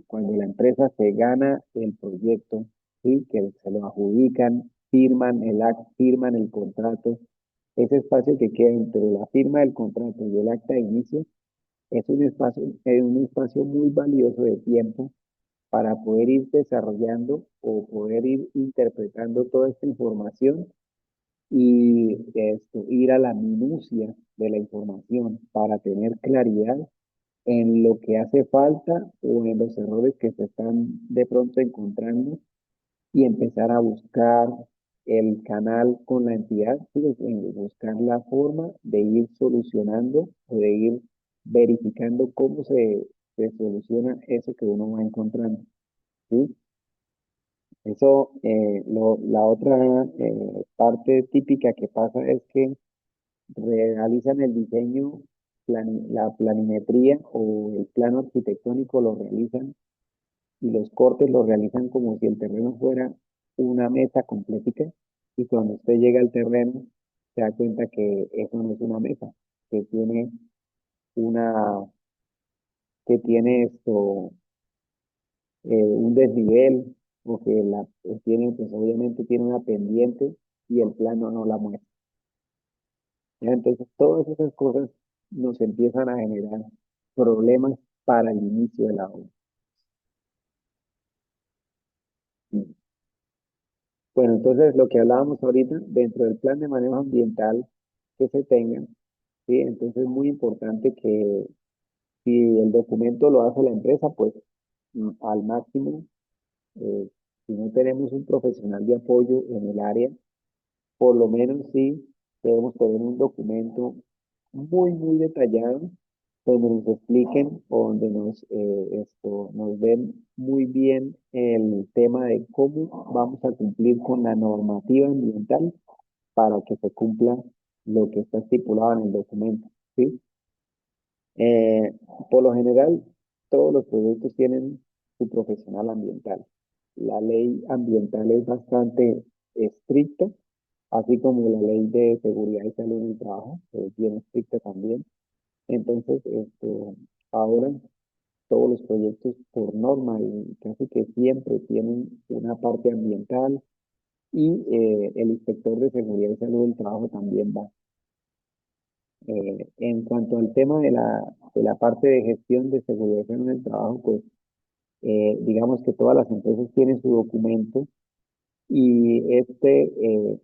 cuando la empresa se gana el proyecto, ¿sí?, que se lo adjudican, firman el contrato, ese espacio que queda entre la firma del contrato y el acta de inicio es un espacio muy valioso de tiempo para poder ir desarrollando o poder ir interpretando toda esta información y ir a la minucia de la información para tener claridad en lo que hace falta o en los errores que se están de pronto encontrando y empezar a buscar el canal con la entidad, ¿sí?, buscar la forma de ir solucionando o de ir verificando cómo se soluciona eso que uno va encontrando. ¿Sí? Eso, la otra parte típica que pasa es que realizan el diseño, la planimetría o el plano arquitectónico lo realizan y los cortes lo realizan como si el terreno fuera una mesa completica y cuando usted llega al terreno se da cuenta que eso no es una mesa, que tiene una, que tiene un desnivel o que tiene, pues obviamente tiene una pendiente y el plano no la muestra. ¿ya? Entonces, todas esas cosas nos empiezan a generar problemas para el inicio de la obra. Bueno, entonces lo que hablábamos ahorita, dentro del plan de manejo ambiental que se tenga, ¿sí? Entonces es muy importante que si el documento lo hace la empresa, pues al máximo, eh, si no tenemos un profesional de apoyo en el área, por lo menos sí debemos tener un documento muy detallado donde nos expliquen o donde nos den muy bien el tema de cómo vamos a cumplir con la normativa ambiental para que se cumpla lo que está estipulado en el documento, ¿sí? Eh, por lo general, todos los proyectos tienen su profesional ambiental. La ley ambiental es bastante estricta, así como la ley de seguridad y salud en el trabajo, que es bien estricta también. Entonces, ahora todos los proyectos por norma y casi que siempre tienen una parte ambiental y el inspector de seguridad y salud del trabajo también va. En cuanto al tema de la parte de gestión de seguridad y salud en el trabajo, pues digamos que todas las empresas tienen su documento y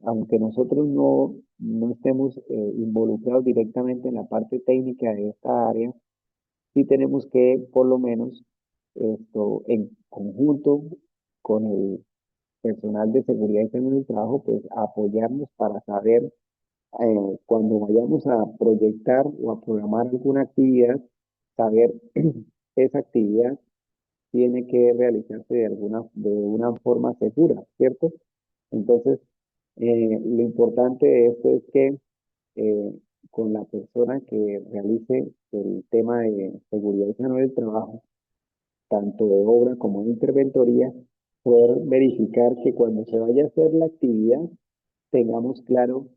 aunque nosotros no estemos involucrados directamente en la parte técnica de esta área, sí tenemos que, por lo menos, en conjunto con el personal de seguridad y salud en el trabajo, pues apoyarnos para saber cuando vayamos a proyectar o a programar alguna actividad, saber esa actividad tiene que realizarse de una forma segura, ¿cierto? Entonces, lo importante de esto es que eh, con la persona que realice el tema de seguridad y salud del trabajo, tanto de obra como de interventoría, poder verificar que cuando se vaya a hacer la actividad, tengamos claro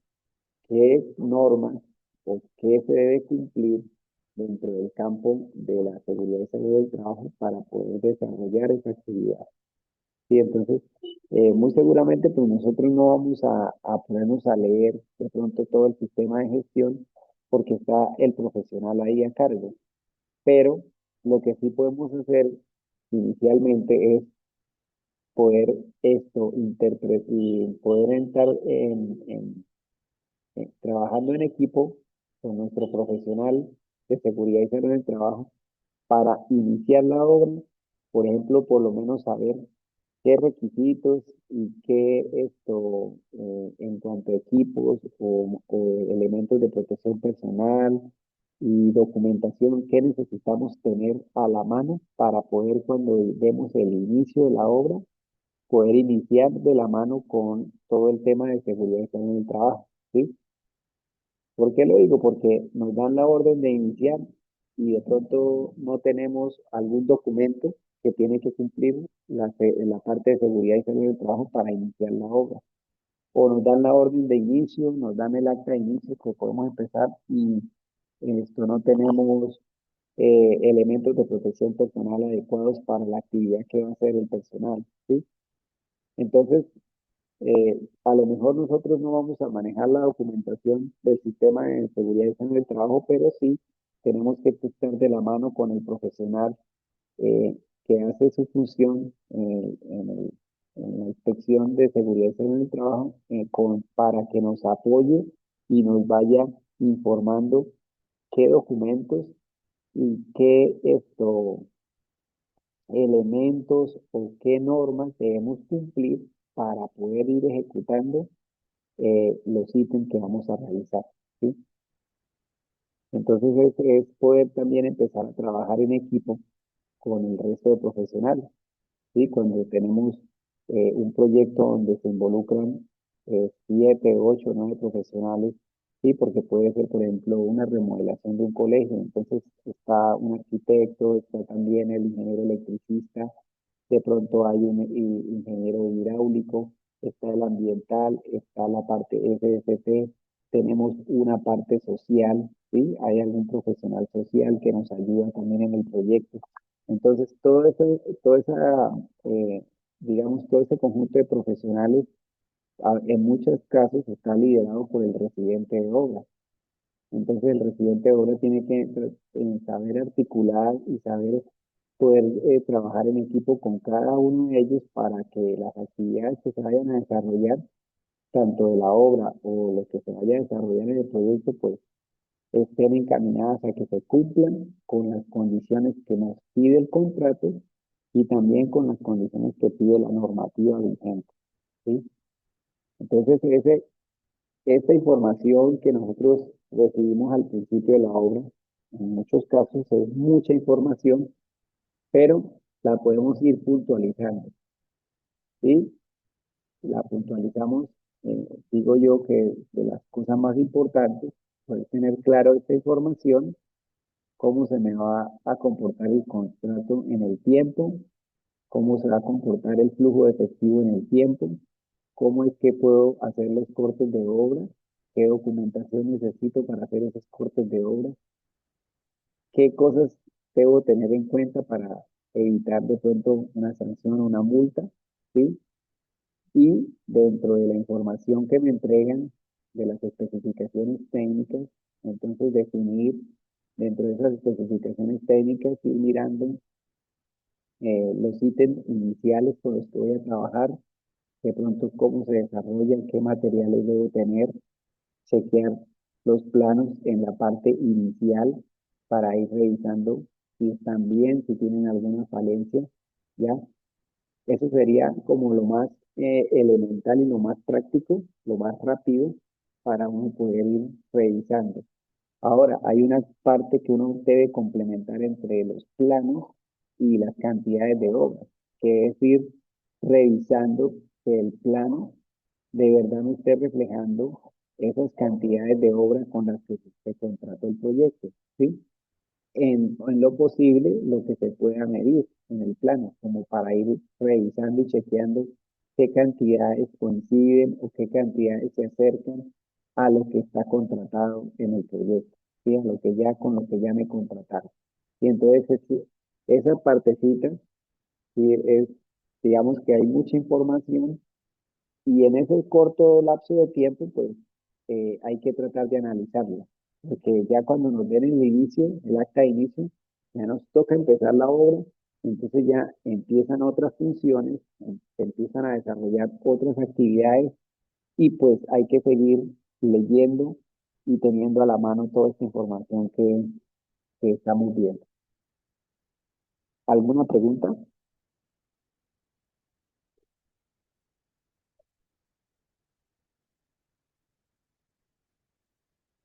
qué normas o qué se debe cumplir dentro del campo de la seguridad y salud del trabajo para poder desarrollar esa actividad. Sí, entonces, muy seguramente pues nosotros no vamos a ponernos a leer de pronto todo el sistema de gestión porque está el profesional ahí a cargo, pero lo que sí podemos hacer inicialmente es poder interpretar y poder estar trabajando en equipo con nuestro profesional de seguridad y salud en el trabajo para iniciar la obra, por ejemplo, por lo menos saber qué requisitos y qué en cuanto a equipos o elementos de protección personal y documentación que necesitamos tener a la mano para poder cuando demos el inicio de la obra, poder iniciar de la mano con todo el tema de seguridad y salud en el trabajo, ¿sí? ¿Por qué lo digo? Porque nos dan la orden de iniciar y de pronto no tenemos algún documento que tiene que cumplir la parte de seguridad y salud del trabajo para iniciar la obra. O nos dan la orden de inicio, nos dan el acta de inicio que podemos empezar y esto no tenemos elementos de protección personal adecuados para la actividad que va a hacer el personal, ¿sí? Entonces, a lo mejor nosotros no vamos a manejar la documentación del sistema de seguridad y salud del trabajo, pero sí tenemos que estar de la mano con el profesional que hace su función en la inspección de seguridad y salud del trabajo para que nos apoye y nos vaya informando qué documentos y qué elementos o qué normas debemos cumplir para poder ir ejecutando los ítems que vamos a realizar, ¿sí? Entonces es poder también empezar a trabajar en equipo con el resto de profesionales, ¿sí? Cuando tenemos un proyecto donde se involucran 7, 8, 9 profesionales, ¿sí? Porque puede ser, por ejemplo, una remodelación de un colegio, entonces está un arquitecto, está también el ingeniero electricista, de pronto hay un ingeniero hidráulico, está el ambiental, está la parte SST, tenemos una parte social, ¿sí? Hay algún profesional social que nos ayuda también en el proyecto. Entonces, eh, digamos, todo ese conjunto de profesionales, en muchos casos está liderado por el residente de obra. Entonces el residente de obra tiene que saber articular y saber poder trabajar en equipo con cada uno de ellos para que las actividades que se vayan a desarrollar, tanto de la obra o lo que se vaya a desarrollar en el proyecto, pues estén encaminadas a que se cumplan con las condiciones que nos pide el contrato y también con las condiciones que pide la normativa vigente, ¿sí? Entonces, esta información que nosotros recibimos al principio de la obra, en muchos casos es mucha información, pero la podemos ir puntualizando, ¿sí? La puntualizamos, digo yo que de las cosas más importantes, pues tener claro esta información, cómo se me va a comportar el contrato en el tiempo, cómo se va a comportar el flujo de efectivo en el tiempo, cómo es que puedo hacer los cortes de obra, qué documentación necesito para hacer esos cortes de obra, qué cosas debo tener en cuenta para evitar de pronto una sanción o una multa, ¿sí? Y dentro de la información que me entregan de las especificaciones técnicas, entonces definir dentro de esas especificaciones técnicas, ir mirando los ítems iniciales con los que voy a trabajar, de pronto cómo se desarrollan, qué materiales debo tener, chequear los planos en la parte inicial para ir revisando si están bien, si tienen alguna falencia, ¿ya? Eso sería como lo más elemental y lo más práctico, lo más rápido para uno poder ir revisando. Ahora, hay una parte que uno debe complementar entre los planos y las cantidades de obra, que es ir revisando que el plano de verdad no esté reflejando esas cantidades de obra con las que se contrató el proyecto, ¿sí? En lo posible, lo que se pueda medir en el plano, como para ir revisando y chequeando qué cantidades coinciden o qué cantidades se acercan a lo que está contratado en el proyecto, ¿sí? A lo que ya, con lo que ya me contrataron. Y entonces esa partecita, sí, es, digamos que hay mucha información y en ese corto lapso de tiempo, pues hay que tratar de analizarla, porque ya cuando nos den el inicio, el acta de inicio, ya nos toca empezar la obra, entonces ya empiezan otras funciones, se empiezan a desarrollar otras actividades y pues hay que seguir leyendo y teniendo a la mano toda esta información que estamos viendo. ¿Alguna pregunta?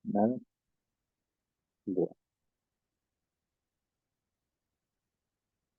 Nada. Bueno.